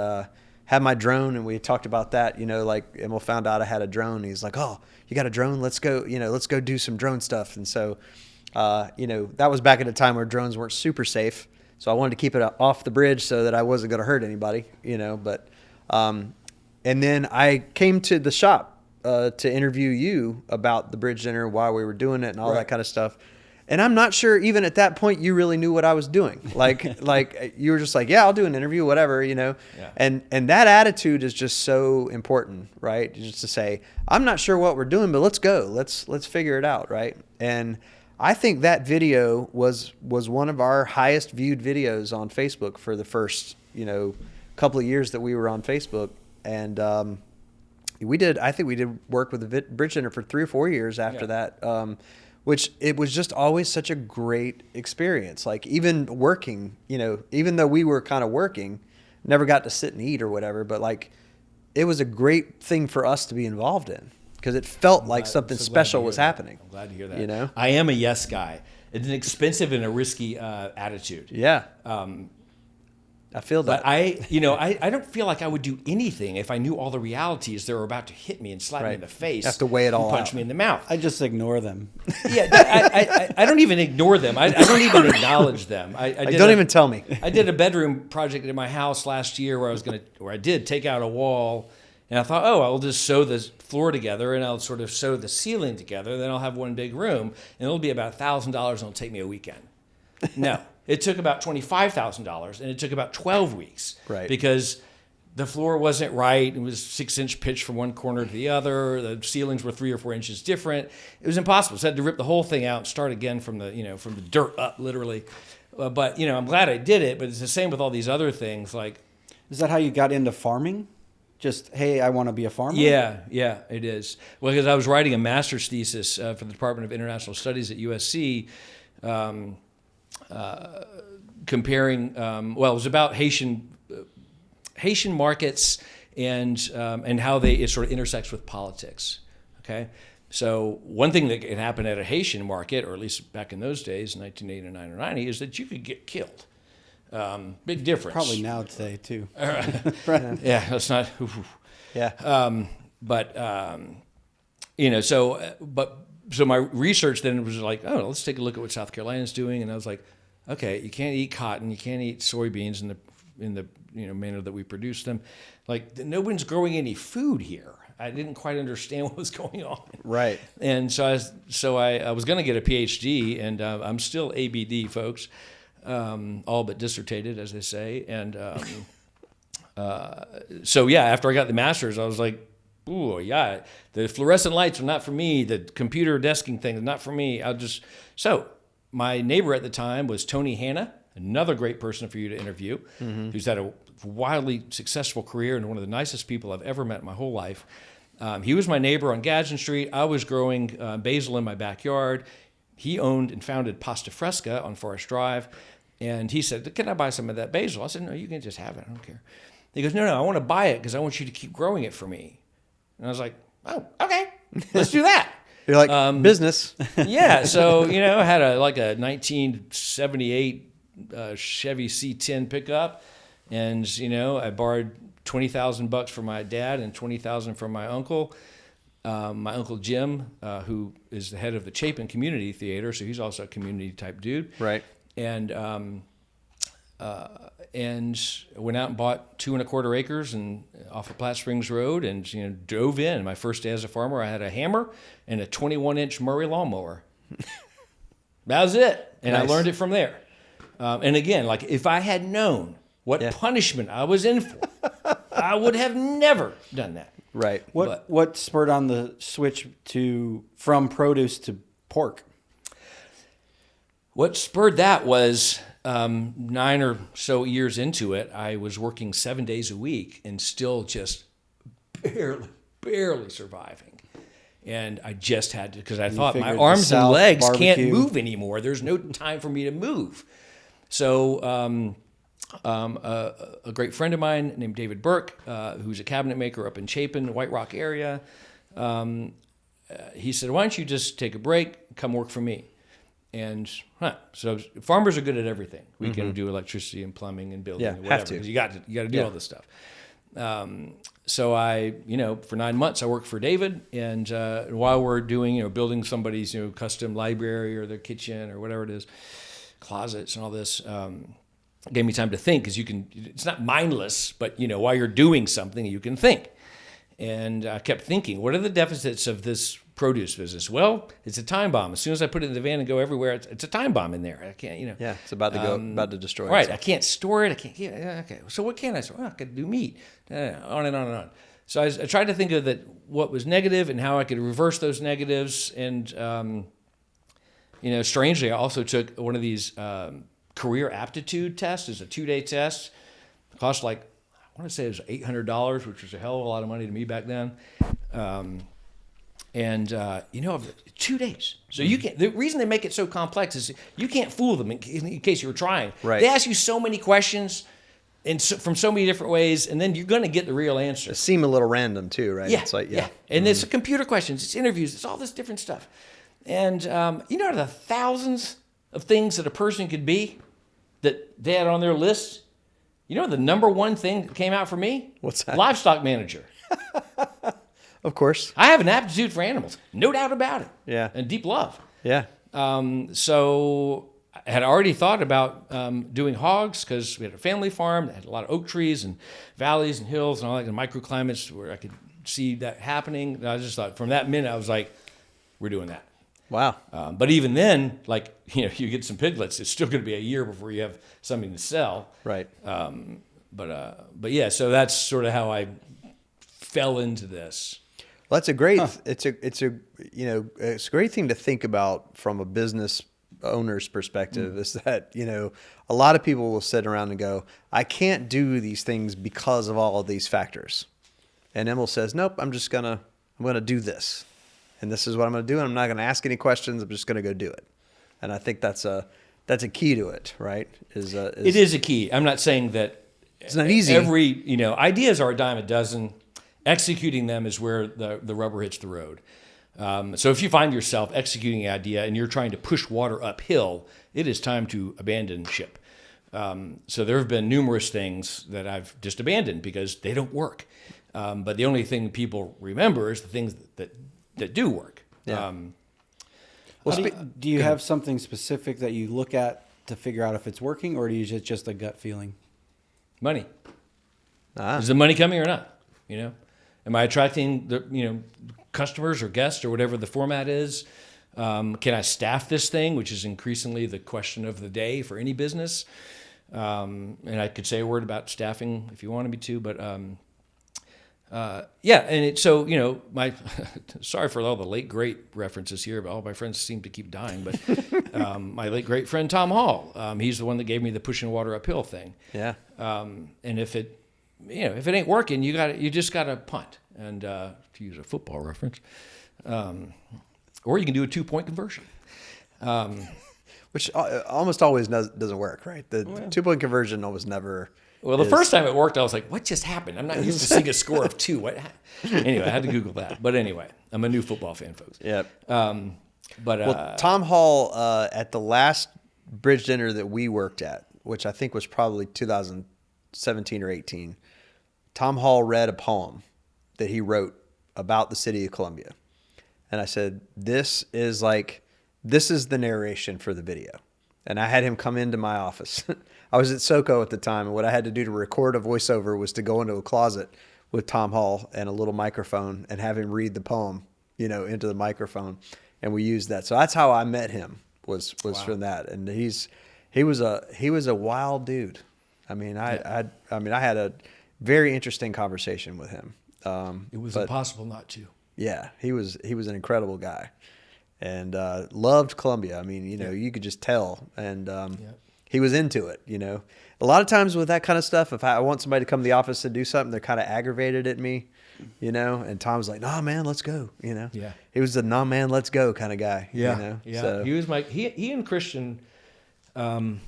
S1: had my drone, and we talked about that. Like Emile found out I had a drone. He's like, "Oh, you got a drone? Let's go. Let's go do some drone stuff." And so, that was back at a time where drones weren't super safe. So I wanted to keep it off the bridge so that I wasn't going to hurt anybody. But and then I came to the shop to interview you about the bridge dinner, why we were doing it, and all that kind of stuff. And I'm not sure even at that point you really knew what I was doing. Like you were just like, "Yeah, I'll do an interview, whatever."
S2: Yeah.
S1: And that attitude is just so important, right? Just to say, "I'm not sure what we're doing, but let's go. Let's figure it out," right? And I think that video was one of our highest viewed videos on Facebook for the first couple of years that we were on Facebook. And I think we did work with the bridge dinner for 3 or 4 years after that. Which it was just always such a great experience. Like even working, even though we were kind of working, never got to sit and eat or whatever, but like it was a great thing for us to be involved in because it felt like something special was happening.
S2: I'm glad to hear that. I am a yes guy. It's an expensive and a risky attitude.
S1: Yeah. I feel that.
S2: But I don't feel like I would do anything if I knew all the realities that were about to hit me and slap me in the face.
S1: You have to weigh it all
S2: and punch
S1: out.
S2: me in the mouth.
S3: I just ignore them.
S2: Yeah, I don't even ignore them. I don't even acknowledge them.
S1: Don't even tell me.
S2: I did a bedroom project in my house last year where I did take out a wall, and I thought, I'll just sew the floor together and I'll sort of sew the ceiling together. Then I'll have one big room, and it'll be about $1,000, and it'll take me a weekend. No. It took about $25,000, and it took about 12 weeks.
S1: Right.
S2: Because the floor wasn't right. It was 6-inch pitch from one corner to the other. The ceilings were 3 or 4 inches different. It was impossible. So I had to rip the whole thing out and start again from the dirt up, literally. But I'm glad I did it. But it's the same with all these other things. Like,
S3: is that how you got into farming? Just, hey, I want to be a farmer?
S2: Yeah, it is. Well, because I was writing a master's thesis for the Department of International Studies at USC. Comparing, it was about Haitian markets and how it sort of intersects with politics. Okay, so one thing that can happen at a Haitian market, or at least back in those days, 1989 or 90, is that you could get killed. Big difference.
S3: Probably now today too.
S2: Yeah, that's not.
S1: Yeah.
S2: So my research then was like, let's take a look at what South Carolina's doing, and I was like, okay, you can't eat cotton, you can't eat soybeans in the in the manner that we produce them. Like no one's growing any food here. I didn't quite understand what was going on.
S1: Right.
S2: And so I was going to get a PhD, and I'm still ABD, folks, all but dissertated, as they say. And so yeah, after I got the master's, I was like, ooh, yeah, the fluorescent lights are not for me. The computer desking thing is not for me. So my neighbor at the time was Tony Hanna, another great person for you to interview, who's had a wildly successful career and one of the nicest people I've ever met in my whole life. He was my neighbor on Gadsden Street. I was growing basil in my backyard. He owned and founded Pasta Fresca on Forest Drive. And he said, can I buy some of that basil? I said, no, you can just have it. I don't care. He goes, no, I want to buy it because I want you to keep growing it for me. And I was like, oh, okay, let's do that.
S1: You're like, business.
S2: Yeah. So, I had a 1978 Chevy C10 pickup. And, I borrowed $20,000 from my dad and $20,000 from my uncle. My uncle Jim, who is the head of the Chapin Community Theater, so he's also a community type dude.
S1: Right.
S2: And went out and bought 2¼ acres and off of Platte Springs Road, and drove in. My first day as a farmer, I had a hammer and a 21-inch Murray lawnmower. That was it, and
S1: Nice.
S2: I learned it from there. And again, like if I had known what punishment I was in for, I would have never done that.
S1: Right.
S3: What spurred on the switch from produce to pork?
S2: What spurred that was 9 or so years into it, I was working 7 days a week and still just barely surviving. And I just had to, because I thought my
S3: figured
S2: arms
S3: the
S2: and
S3: South
S2: legs can't
S3: barbecue.
S2: move anymore. There's no time for me to move. So a great friend of mine named David Burke, who's a cabinet maker up in Chapin, White Rock area, he said, why don't you just take a break, come work for me? And so farmers are good at everything. We can do electricity and plumbing and building and whatever.
S1: have to.
S2: 'Cause you got to do all this stuff. So I, for 9 months I worked for David, and while we're doing, building somebody's, custom library or their kitchen or whatever it is, closets and all this, gave me time to think, because it's not mindless, but while you're doing something, you can think. And I kept thinking, what are the deficits of this produce business? Well, it's a time bomb. As soon as I put it in the van and go everywhere, it's a time bomb in there. I can't,
S1: Yeah, it's about to destroy
S2: Right.
S1: itself.
S2: I can't store it. I can't. Yeah, okay. So what can I store? I could do meat. On and on and on. So I tried to think of what was negative and how I could reverse those negatives. And strangely, I also took one of these career aptitude tests. It's a 2-day test. It cost I want to say it was $800, which was a hell of a lot of money to me back then. 2 days. So you can't. The reason they make it so complex is you can't fool them in case you were trying.
S1: Right.
S2: They ask you so many questions, from so many different ways, and then you're going to get the real answer.
S1: It seemed a little random too, right?
S2: Yeah,
S1: It's like,
S2: And it's computer questions, it's interviews, it's all this different stuff. And the thousands of things that a person could be that they had on their list. The number one thing that came out for me?
S1: What's that?
S2: Livestock manager.
S1: Of course.
S2: I have an aptitude for animals, no doubt about it.
S1: Yeah.
S2: And deep love.
S1: Yeah.
S2: So I had already thought about doing hogs, because we had a family farm that had a lot of oak trees and valleys and hills and all that, and microclimates where I could see that happening. And I just thought, from that minute, I was like, we're doing that.
S1: Wow.
S2: But even then, you get some piglets, it's still going to be a year before you have something to sell.
S1: Right.
S2: But yeah, so that's sort of how I fell into this.
S1: Well, that's a great. It's a great thing to think about from a business owner's perspective. Is that a lot of people will sit around and go, I can't do these things because of all of these factors, and Emile says, nope, I'm gonna do this, and this is what I'm gonna do, and I'm not gonna ask any questions. I'm just gonna go do it, and I think that's a key to it, right? It is
S2: a key. I'm not saying that
S1: it's not easy.
S2: Ideas are a dime a dozen. Executing them is where the rubber hits the road. So if you find yourself executing an idea and you're trying to push water uphill, it is time to abandon ship. So there have been numerous things that I've just abandoned because they don't work. But the only thing people remember is the things that do work.
S1: Yeah.
S3: Do you have something specific that you look at to figure out if it's working, or do you just a gut feeling?
S2: Money.
S1: Ah.
S2: Is the money coming or not? You know, am I attracting the customers or guests or whatever the format is? Can I staff this thing, which is increasingly the question of the day for any business? And I could say a word about staffing if you wanted me to, but my sorry for all the late great references here, but all my friends seem to keep dying. But my late great friend Tom Hall, he's the one that gave me the pushing water uphill thing.
S1: Yeah.
S2: And if it ain't working, you just gotta punt. And to use a football reference, or you can do a 2-point conversion.
S1: Which almost always doesn't work, right? The 2-point conversion almost never.
S2: Well, the first time it worked, I was like, what just happened? I'm not used to seeing a score of 2. Anyway, I had to Google that. But anyway, I'm a new football fan, folks.
S1: Yep. Tom Hall, at the last bridge dinner that we worked at, which I think was probably 2017 or 18, Tom Hall read a poem that he wrote about the city of Columbia. And I said, this is the narration for the video. And I had him come into my office. I was at SoCo at the time, and what I had to do to record a voiceover was to go into a closet with Tom Hall and a little microphone and have him read the poem, into the microphone. And we used that. So that's how I met him was from that. And he was a wild dude. I mean, I had a very interesting conversation with him.
S2: It was impossible not to.
S1: Yeah, he was an incredible guy. And loved Columbia. I mean, you could just tell. And he was into it, A lot of times with that kind of stuff, if I want somebody to come to the office to do something, they're kind of aggravated at me, And Tom's like, "Nah, man, let's go,"
S2: Yeah.
S1: He was the "Nah, man, let's go" kind of guy,
S2: Yeah. Yeah.
S1: So,
S2: He was he and Christian were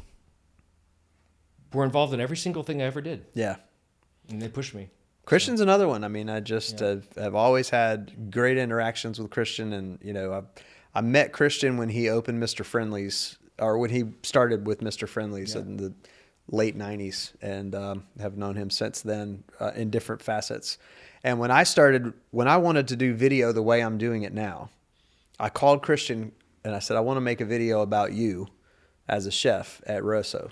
S2: involved in every single thing I ever did.
S1: Yeah.
S2: And they pushed me.
S1: Christian's another one. I mean, I just have always had great interactions with Christian, and I met Christian when he opened Mr. Friendly's, or when he started with Mr. Friendly's in the late 90s, and have known him since then in different facets. And when I wanted to do video the way I'm doing it now, I called Christian and I said, I want to make a video about you as a chef at Rosso.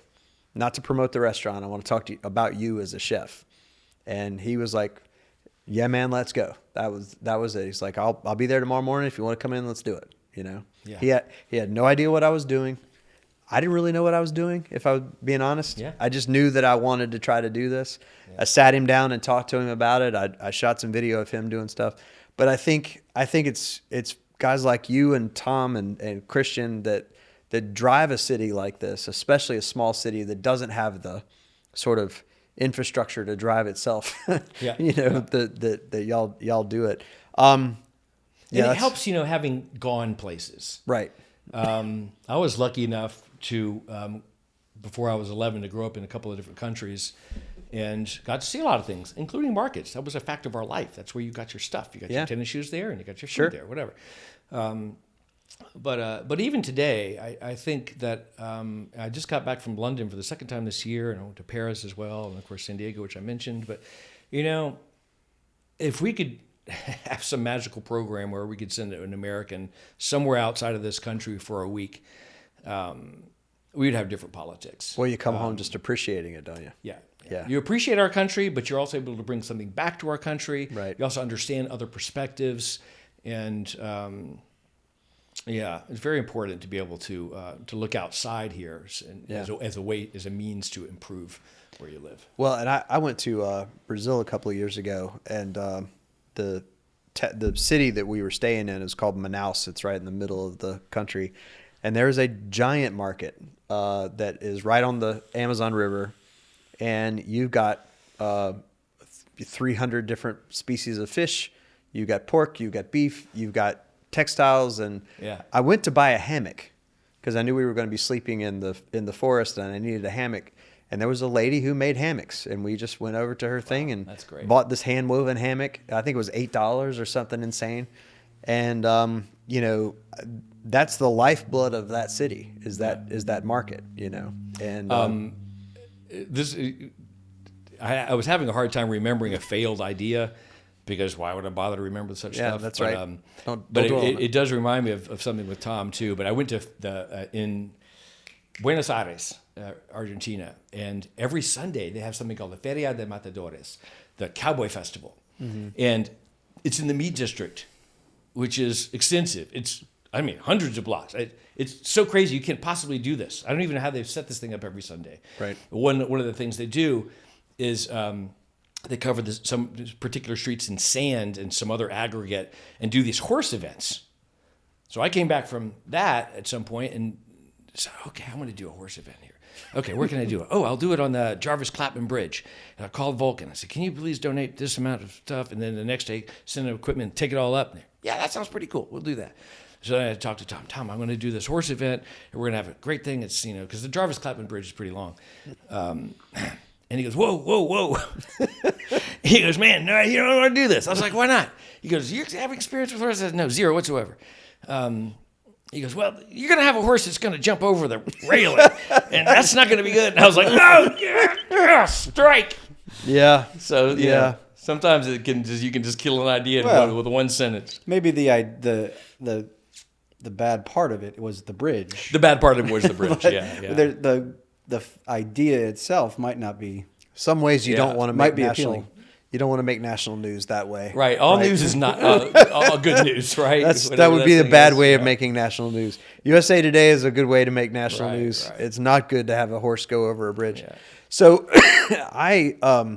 S1: Not to promote the restaurant. I want to talk to you about you as a chef. And he was like, yeah, man, let's go. That was it. He's like, I'll be there tomorrow morning. If you want to come in, let's do it.
S2: Yeah.
S1: He had no idea what I was doing. I didn't really know what I was doing, if I was being honest.
S2: Yeah.
S1: I just knew that I wanted to try to do this. Yeah. I sat him down and talked to him about it. I shot some video of him doing stuff. But I think it's guys like you and Tom and Christian that drive a city like this, especially a small city that doesn't have the sort of infrastructure to drive itself.
S2: Yeah.
S1: That y'all do it.
S2: And it helps, having gone places.
S1: Right.
S2: I was lucky enough to, before I was 11, to grow up in a couple of different countries and got to see a lot of things, including markets. That was a fact of our life. That's where you got your stuff. You got your tennis shoes there and you got your food there, whatever. But even today, I think that I just got back from London for the second time this year, and I went to Paris as well, and of course San Diego, which I mentioned. But if we could have some magical program where we could send an American somewhere outside of this country for a week, we'd have different politics.
S1: Well, you come home just appreciating it, don't you?
S2: Yeah.
S1: Yeah.
S2: You appreciate our country, but you're also able to bring something back to our country.
S1: Right.
S2: You also understand other perspectives, and it's very important to be able to look outside here as a means to improve where you live.
S1: Well, and I went to Brazil a couple of years ago, and the city that we were staying in is called Manaus. It's right in the middle of the country, and there's a giant market that is right on the Amazon River, and you've got 300 different species of fish. You've got pork, you've got beef, you've got textiles, and I went to buy a hammock because I knew we were going to be sleeping in the forest, and I needed a hammock. And there was a lady who made hammocks, and we just went over to her thing and bought this hand woven hammock. I think it was $8 or something insane. And that's the lifeblood of that city is that market, And
S2: I was having a hard time remembering a failed idea, because why would I bother to remember such stuff?
S1: Yeah, that's right.
S2: But it does remind me of something with Tom too. But I went to Buenos Aires, Argentina, and every Sunday they have something called the Feria de Matadores, the Cowboy Festival, and it's in the meat district, which is extensive. It's hundreds of blocks. It's so crazy you can't possibly do this. I don't even know how they've set this thing up every Sunday.
S1: Right.
S2: One of the things they do is they cover some particular streets in sand and some other aggregate and do these horse events. So I came back from that at some point and said, okay, I'm going to do a horse event here. Okay, where can I do it? Oh, I'll do it on the Jarvis-Clapman Bridge. And I called Vulcan. I said, can you please donate this amount of stuff? And then the next day, send the equipment, take it all up. And yeah, that sounds pretty cool. We'll do that. So then I talked to Tom. Tom, I'm going to do this horse event, and we're going to have a great thing. It's, because the Jarvis-Clapman Bridge is pretty long. And he goes, whoa, whoa, whoa. He goes, man, no, you don't want to do this. I was like, why not? He goes, you have experience with horses? I said, no, zero whatsoever. He goes, well, you're going to have a horse that's going to jump over the railing, and that's not going to be good. And I was like, no, strike.
S1: Yeah.
S2: So, yeah. Sometimes you can just kill an idea with one sentence.
S3: Maybe the bad part of it was the bridge.
S2: The bad part of it was the bridge,
S3: The idea itself might not be.
S1: Some ways you don't want to make
S3: national.
S1: appealing. You don't want to make national news that way.
S2: Right. All news is not all good news, right?
S1: That would be the bad way of making national news. USA Today is a good way to make national news.
S2: Right.
S1: It's not good to have a horse go over a bridge.
S2: Yeah.
S1: So I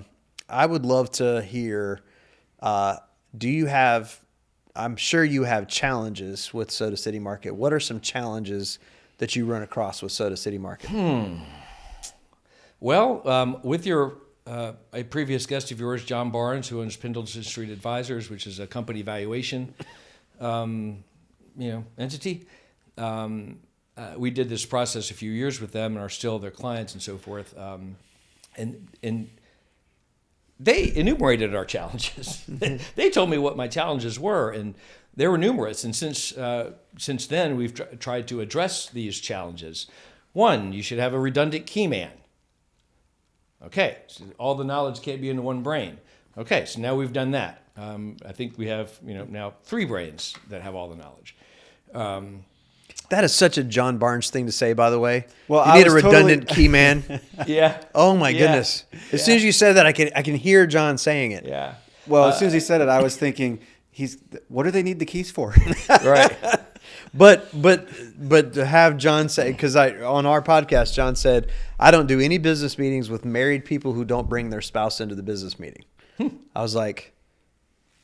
S1: would love to hear, do you have, I'm sure you have challenges with Soda City Market. What are some challenges that you run across with Soda City Market?
S2: Well, with your a previous guest of yours, John Barnes, who owns Pendleton Street Advisors, which is a company valuation, entity. We did this process a few years with them and are still their clients and so forth. And they enumerated our challenges. They told me what my challenges were, and they were numerous. And since then, we've tried to address these challenges. One, you should have a redundant key man. Okay, so all the knowledge can't be in one brain. Okay, so now we've done that. I think we have now 3 brains that have all the knowledge.
S1: That is such a John Barnes thing to say, by the way.
S3: Well,
S1: you need a redundant key man.
S2: Yeah.
S1: Oh my goodness! As soon as you said that, I can hear John saying it.
S2: Yeah.
S3: Well, as soon as he said it, I was thinking, what do they need the keys for?
S2: Right.
S1: But to have John say, because on our podcast, John said, I don't do any business meetings with married people who don't bring their spouse into the business meeting. I was like,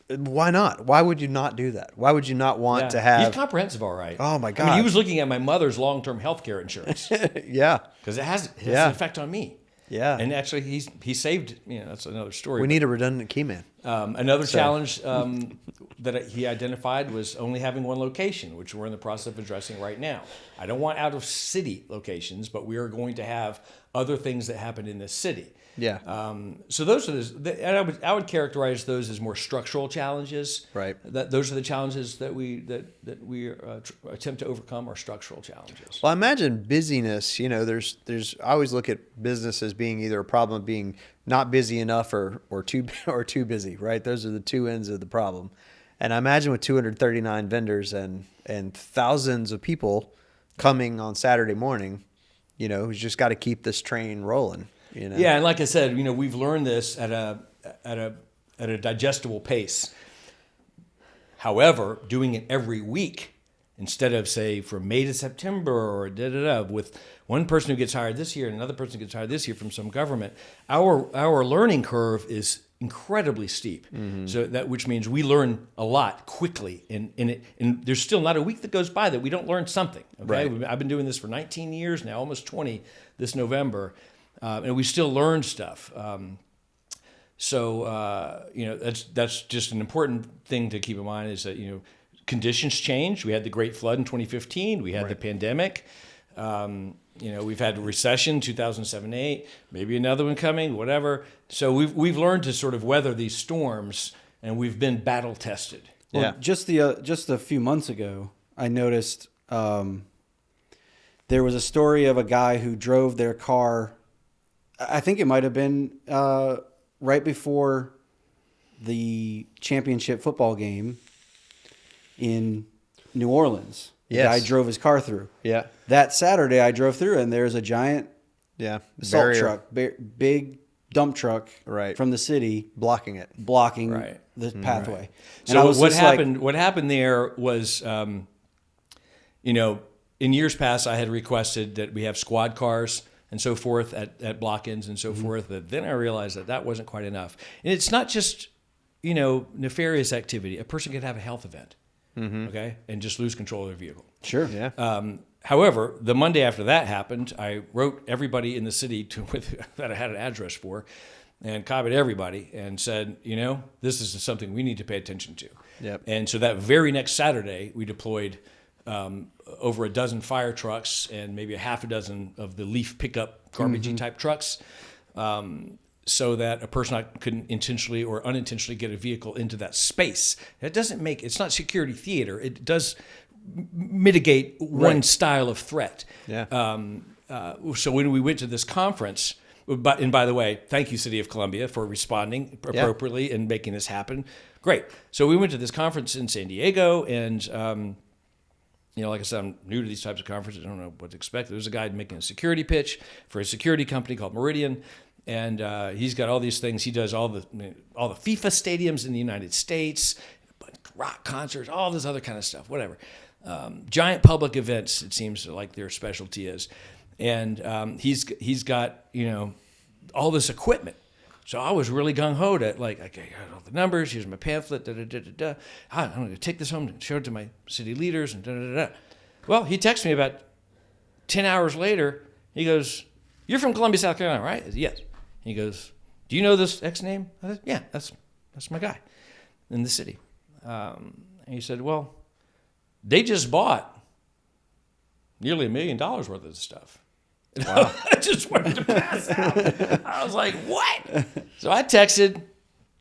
S1: why not? Why would you not do that? Why would you not want to have?
S2: He's comprehensive, all right.
S1: Oh my God!
S2: I mean, he was looking at my mother's long-term health care insurance.
S1: Yeah,
S2: because it has an effect on me.
S1: Yeah,
S2: and actually, he saved. That's another story.
S1: We need a redundant key man.
S2: Another challenge that he identified was only having one location, which we're in the process of addressing right now. I don't want out-of-city locations, but we are going to have other things that happen in the city.
S1: Yeah.
S2: So those are and I would characterize those as more structural challenges.
S1: Right.
S2: Those are the challenges that we attempt to overcome are structural challenges.
S1: Well, I imagine busyness. There's I always look at business as being either a problem of being not busy enough or too busy. Right. Those are the two ends of the problem. And I imagine with 239 vendors and thousands of people coming on Saturday morning, who's just got to keep this train rolling.
S2: Yeah, and like I said, we've learned this at a digestible pace. However, doing it every week instead of, say, from May to September or with one person who gets hired this year and another person who gets hired this year from some government, our learning curve is incredibly steep. Mm-hmm. So which means we learn a lot quickly, and there's still not a week that goes by that we don't learn something. Okay, right. I've been doing this for 19 years now, almost 20 this November. And we still learn stuff. That's just an important thing to keep in mind is that, conditions change. We had the Great Flood in 2015. We had the pandemic. We've had a recession, 2007-8, maybe another one coming, whatever. So we've learned to sort of weather these storms, and we've been battle tested.
S3: Well, just a few months ago, I noticed there was a story of a guy who drove their car. I think it might have been right before the championship football game in New Orleans. The
S1: Yes.
S3: guy drove his car through.
S1: Yeah.
S3: That Saturday, I drove through, and there's a giant salt
S1: Barrier
S3: truck, big dump truck
S1: Right.
S3: from the city
S1: blocking it.
S3: blocking
S2: Right.
S3: the pathway. And
S2: So
S3: I was
S2: what
S3: just
S2: happened? What happened there was, you know, in years past, I had requested that we have squad cars and so forth at block ends and so forth. But then I realized that wasn't quite enough. And it's not just, you know, nefarious activity. A person could have a health event, okay, and just lose control of their vehicle.
S3: Sure.
S1: Yeah.
S2: However, the Monday after that happened, I wrote everybody in the city that I had an address for, and copied everybody and said, you know, this is something we need to pay attention to.
S1: Yep.
S2: And so that very next Saturday, we deployed over a dozen fire trucks and maybe a half a dozen of the leaf pickup garbagey type trucks, so that a person couldn't intentionally or unintentionally get a vehicle into that space. It doesn't make it's not security theater. It does mitigate one style of threat.
S1: Yeah.
S2: So when we went to this conference, and by the way, thank you, City of Columbia, for responding appropriately and making this happen. Great. So we went to this conference in San Diego, and you know, like I said, I'm new to these types of conferences. I don't know what to expect. There was a guy making a security pitch for a security company called Meridian, and he's got all these things. He does all the FIFA stadiums in the United States, rock concerts, all this other kind of stuff, whatever. Giant public events, it seems like their specialty is. And he's got, you know, all this equipment. So I was really gung-ho to, like, okay, I got all the numbers, here's my pamphlet, da-da-da-da-da. I'm going to take this home and show it to my city leaders, and da-da-da-da. Well, he texted me about 10 hours later. He goes, you're from Columbia, South Carolina, right? I said, yes. He goes, do you know this X name? I said, yeah, that's my guy in the city. And he said, well, they just bought nearly $1 million worth of this stuff. Wow. I just wanted to pass out. I was like, what? So I texted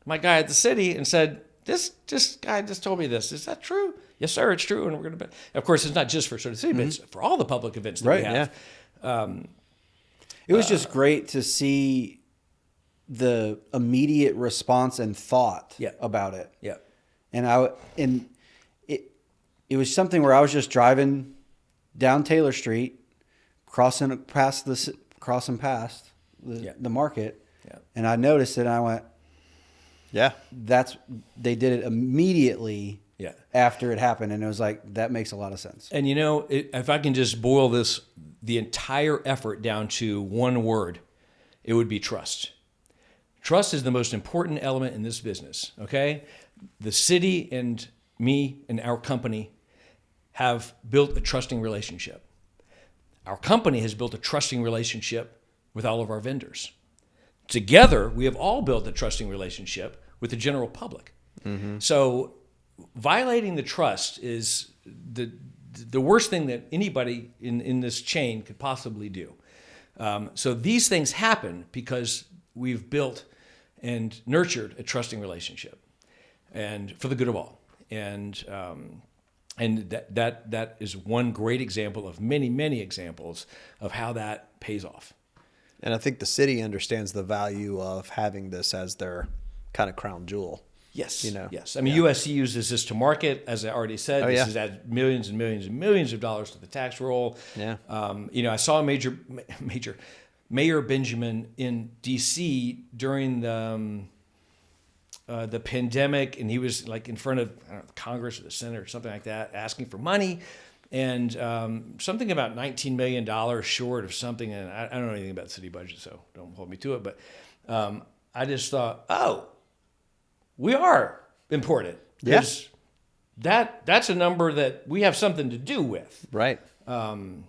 S2: my guy at the city and said, this guy just told me this. Is that true? Yes, sir, it's true. And we're going to, of course, it's not just for Soda City, but it's for all the public events that we have.
S1: Yeah.
S3: It was just great to see the immediate response and thought about it.
S2: Yeah.
S3: And it was something where I was just driving down Taylor Street, crossing past the market, and I noticed it, and I went,
S1: Yeah.
S3: they did it immediately
S2: Yeah.
S3: after it happened, and it was like, that makes a lot of sense.
S2: And you know, if I can just boil the entire effort down to one word, it would be trust. Trust is the most important element in this business, okay? The city and me and our company have built a trusting relationship. Our company has built a trusting relationship with all of our vendors. Together, we have all built a trusting relationship with the general public. Mm-hmm. So violating the trust is the worst thing that anybody in this chain could possibly do. So these things happen because we've built and nurtured a trusting relationship, and for the good of all. And that is one great example of many examples of how that pays off.
S1: And I think the city understands the value of having this as their kind of crown jewel.
S2: Yes.
S1: You know?
S2: Yes. I mean, USC uses this to market, as I already said. This has added millions and millions and millions of dollars to the tax roll.
S1: Yeah.
S2: You know, I saw Mayor Benjamin in D.C. during the pandemic, and he was like in front of Congress or the Senate or something like that, asking for money, and something about $19 million short of something. And I don't know anything about the city budget, so don't hold me to it. But I just thought, oh, we are important.
S1: Yes.
S2: That's a number that we have something to do with.
S1: Right.
S2: And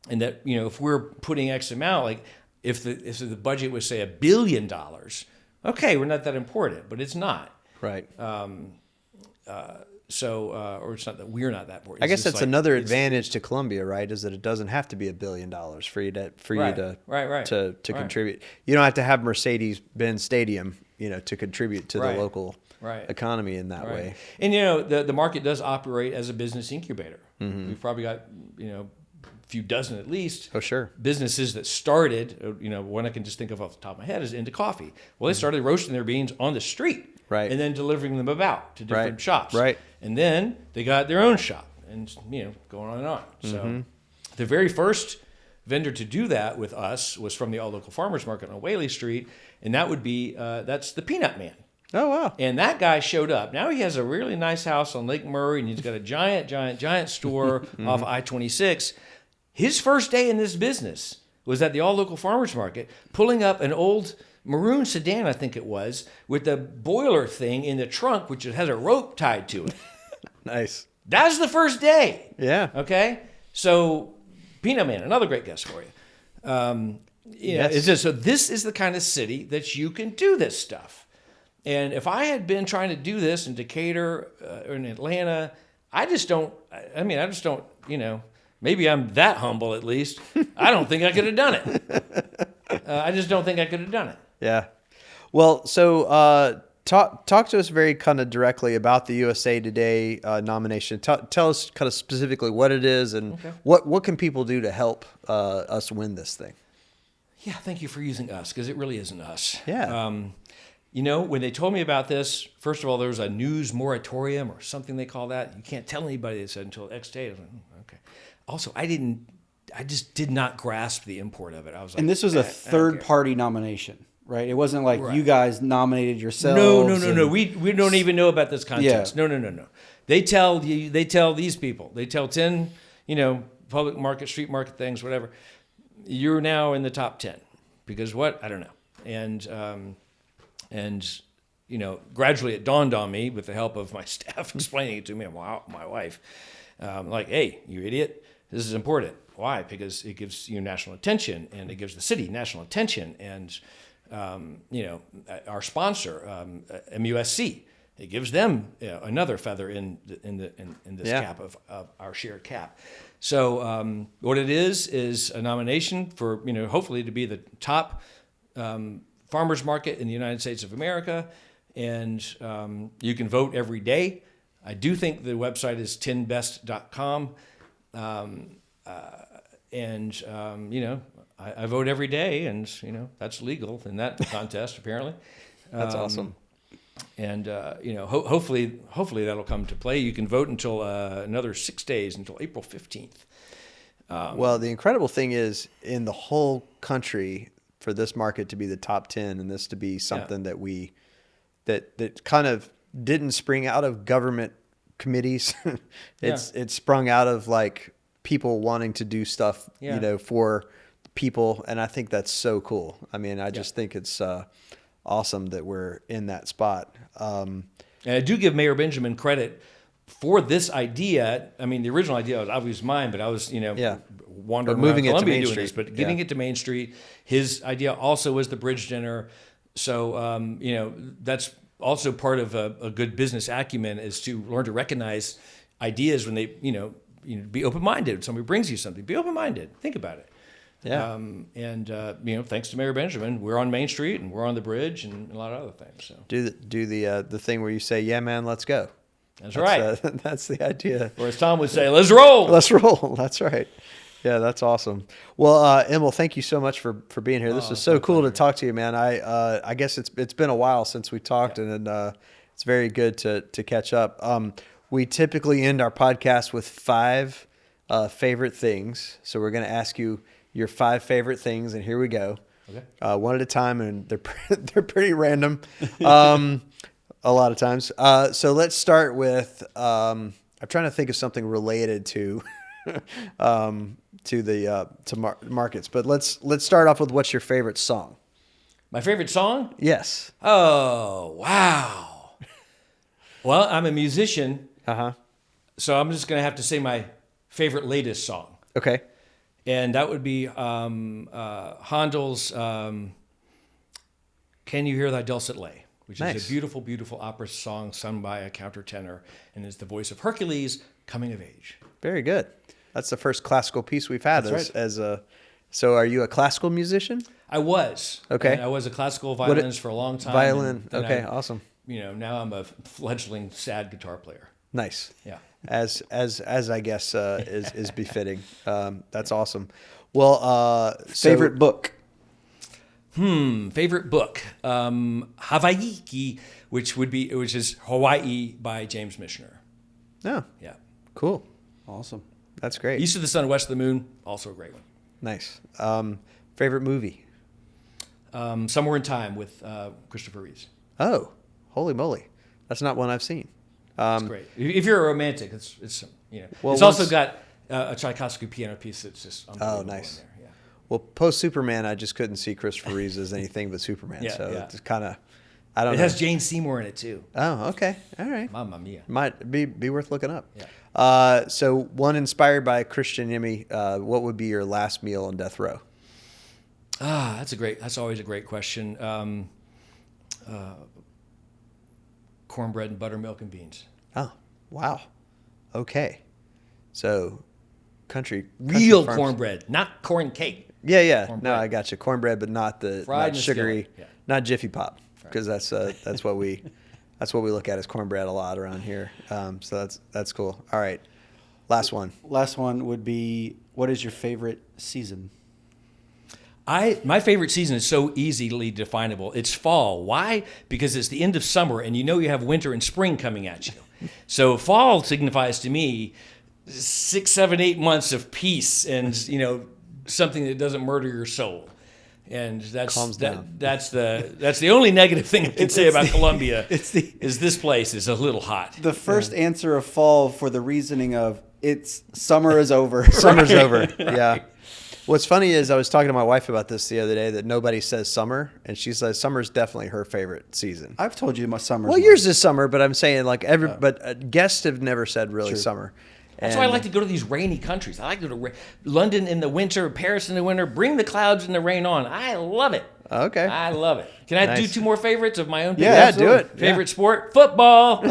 S2: that, you know, if we're putting X amount, like if the budget was say $1 billion, okay, we're not that important, but it's not.
S1: Right.
S2: Or it's not that we're not that important.
S1: I guess that's another advantage to Columbia, right? Is that it doesn't have to be $1 billion for you to contribute. You don't have to have Mercedes-Benz Stadium, you know, to contribute to the local economy in that way.
S2: And you know, the market does operate as a business incubator. Mm-hmm. We've probably got, you know, a few dozen at least.
S1: Oh, sure.
S2: Businesses that started, you know, one I can just think of off the top of my head is Into Coffee. Well, they started roasting their beans on the street.
S1: Right.
S2: And then delivering them about to different shops.
S1: Right.
S2: And then they got their own shop. and going on and on. So the very first vendor to do that with us was from the All Local Farmers Market on Whaley Street, and that would be that's the Peanut Man.
S1: Oh, wow.
S2: And that guy showed up. Now he has a really nice house on Lake Murray, and he's got a giant store off I-26. His first day in this business was at the All Local Farmers Market, pulling up an old maroon sedan, I think it was, with the boiler thing in the trunk, which has a rope tied to it.
S1: Nice.
S2: That's the first day.
S1: Yeah.
S2: Okay? So, Peanut Man, another great guest for you.
S1: Yes.
S2: It's just, so this is the kind of city that you can do this stuff. And if I had been trying to do this in Decatur or in Atlanta, I just don't, maybe I'm that humble at least. I don't think I could have done it. I just don't think I could have done it.
S1: Yeah. Well, so talk to us very kind of directly about the USA Today nomination. Tell us kind of specifically what it is and what can people do to help us win this thing?
S2: Yeah, thank you for using us, because it really isn't us.
S1: Yeah.
S2: When they told me about this, first of all, there was a news moratorium or something they call that. You can't tell anybody this until X date. I was like, okay. Also, I just did not grasp the import of it. I was like,
S3: And this was a third-party nomination, right? It wasn't like you guys nominated yourselves.
S2: No. We don't even know about this contest.
S3: Yeah.
S2: No. They tell these people. They tell 10, public market, street market things, whatever. You're now in the top 10 because what? I don't know. And gradually it dawned on me with the help of my staff explaining it to me and my wife, like, hey, you idiot, this is important. Why? Because it gives you national attention, and it gives the city national attention, and our sponsor, MUSC, it gives them another feather in this cap of our shared cap. So what it is a nomination for hopefully to be the top farmers market in the United States of America, and you can vote every day. I do think the website is 10best.com, I vote every day, and that's legal in that contest apparently.
S1: That's awesome.
S2: And hopefully that'll come to play. You can vote until another 6 days, until April 15th.
S1: Well, the incredible thing is, in the whole country, for this market to be the top 10 and this to be something that that kind of didn't spring out of government committees. It's sprung out of like people wanting to do stuff, for people. And I think that's so cool. I mean, I just think it's awesome that we're in that spot.
S2: And I do give Mayor Benjamin credit for this idea. I mean, the original idea was obviously mine, but I was, wandering
S1: but moving
S2: around
S1: it to
S2: Columbia
S1: Main
S2: doing
S1: Street.
S2: this, but getting it to Main Street. His idea also was the bridge dinner. So, that's also part of a good business acumen, is to learn to recognize ideas when they, be open-minded. If somebody brings you something, be open-minded. Think about it.
S1: Yeah.
S2: Thanks to Mayor Benjamin, we're on Main Street and we're on the bridge and a lot of other things. So
S1: Do the thing where you say, "Yeah, man, let's go."
S2: That's right.
S1: That's the idea.
S2: Or as Tom would say, "Let's roll."
S1: Let's roll. That's right. Yeah, that's awesome. Well, Emile, thank you so much for being here. This is so cool to talk to you, man. I guess it's been a while since we talked, and it's very good to catch up. We typically end our podcast with 5 favorite things. So we're going to ask you your 5 favorite things, and here we go. Okay. One at a time, and they're pretty random. A lot of times. So let's start with. I'm trying to think of something related to markets, but let's start off with, what's your favorite song?
S2: My favorite song?
S1: Yes.
S2: Oh, wow. Well, I'm a musician. So I'm just going to have to say my favorite latest song.
S1: Okay.
S2: And that would be Handel's Can You Hear Thy Dulcet Lay, which is a beautiful, beautiful opera song sung by a countertenor, and is the voice of Hercules coming of age.
S1: Very good. That's the first classical piece we've had.
S2: That's right.
S1: So are you a classical musician?
S2: I was.
S1: Okay.
S2: And I was a classical violinist for a long time.
S1: Violin. Okay, awesome.
S2: Now I'm a fledgling sad guitar player.
S1: Nice.
S2: Yeah.
S1: As I guess is befitting. That's awesome. Well,
S3: favorite book.
S2: Favorite book. Hawaii, which is Hawaii by James Michener.
S1: Oh.
S2: Yeah.
S1: Cool.
S3: Awesome.
S1: That's great.
S2: East of the Sun, West of the Moon, also a great one.
S1: Nice. Favorite movie?
S2: Somewhere in Time with Christopher Reeves.
S1: Oh, holy moly. That's not one I've seen.
S2: It's great. If you're a romantic, it's
S1: Well,
S2: it's also got a Tchaikovsky piano piece that's just unbelievable.
S1: nice.
S2: In there. Yeah.
S1: Well, post Superman, I just couldn't see Christopher Reeves as anything but Superman.
S2: Yeah,
S1: So
S2: yeah.
S1: it's kind of, I don't
S2: It
S1: know.
S2: has Jane Seymour in it too.
S1: Oh, okay. All right.
S2: Mamma mia.
S1: Might be worth looking up.
S2: Yeah.
S1: So one inspired by Christian Emile, what would be your last meal on death row?
S2: That's always a great question. Cornbread and buttermilk and beans.
S1: Oh, wow. Okay. So country
S2: Real
S1: farms.
S2: cornbread, not corn cake.
S1: Yeah.
S2: Cornbread.
S1: No, I got you. Cornbread, but not the
S2: Fried in
S1: not
S2: a
S1: sugary,
S2: skillet. Yeah.
S1: not Jiffy Pop, because that's what we look at as cornbread a lot around here. So that's cool. All right, last one.
S3: Last one would be, what is your favorite season?
S2: My favorite season is so easily definable. It's fall. Why? Because it's the end of summer, and you know you have winter and spring coming at you. So fall signifies to me 6, 7, 8 months of peace, and something that doesn't murder your soul. And
S1: Calms down.
S2: that's the only negative thing I can say about Columbia.
S3: It's
S2: is this place is a little hot.
S3: The first answer of fall for the reasoning of it's summer is over.
S1: Summer's over. Yeah. What's funny is I was talking to my wife about this the other day, that nobody says summer, and she says summer's definitely her favorite season.
S3: I've told you my summer.
S1: Well, yours is summer, but I'm saying but guests have never said really
S3: Sure.
S1: summer.
S2: That's why I like to go to these rainy countries. I like to go to London in the winter, Paris in the winter. Bring the clouds and the rain on. I love it.
S1: Okay.
S2: I love it. Can I do
S1: Nice.
S2: 2 more favorites of my own?
S1: Yeah,
S2: people?
S1: do it.
S2: Favorite sport? Football.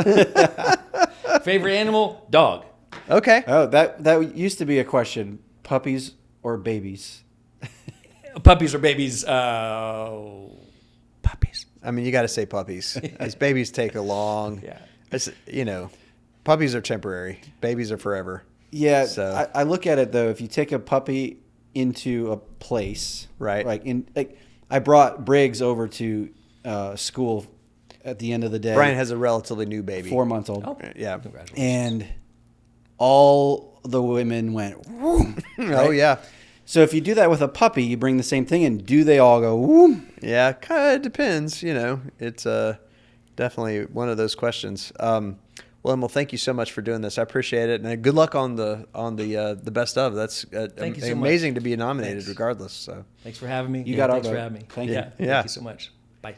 S2: Favorite animal? Dog.
S1: Okay.
S3: Oh, that used to be a question. Puppies or babies?
S2: Puppies or babies? Puppies.
S1: I mean, you got to say puppies. As babies take a long.
S2: Yeah.
S1: It's, puppies are temporary. Babies are forever.
S3: Yeah,
S1: So-
S3: I look at it though. If you take a puppy into a place,
S1: Right.
S3: I brought Briggs over to school at the end of the day.
S1: Brian has a relatively new baby.
S3: 4 months old.
S2: Oh,
S1: Yeah.
S2: congratulations.
S3: And all the women went, woo.
S1: Oh, yeah.
S3: So if you do that with a puppy, you bring the same thing, and do they all go, woo?
S1: Yeah, kind of depends. It's definitely one of those questions. Well, Emile, thank you so much for doing this. I appreciate it, and good luck on the best of. That's
S2: Thank you so
S1: amazing
S2: much.
S1: to be nominated,
S2: Thanks.
S1: regardless. So.
S2: Thanks for having me.
S3: You got our
S2: Thanks for
S3: vote.
S2: having me.
S3: Thank you.
S1: Yeah.
S2: Thank you so much. Bye.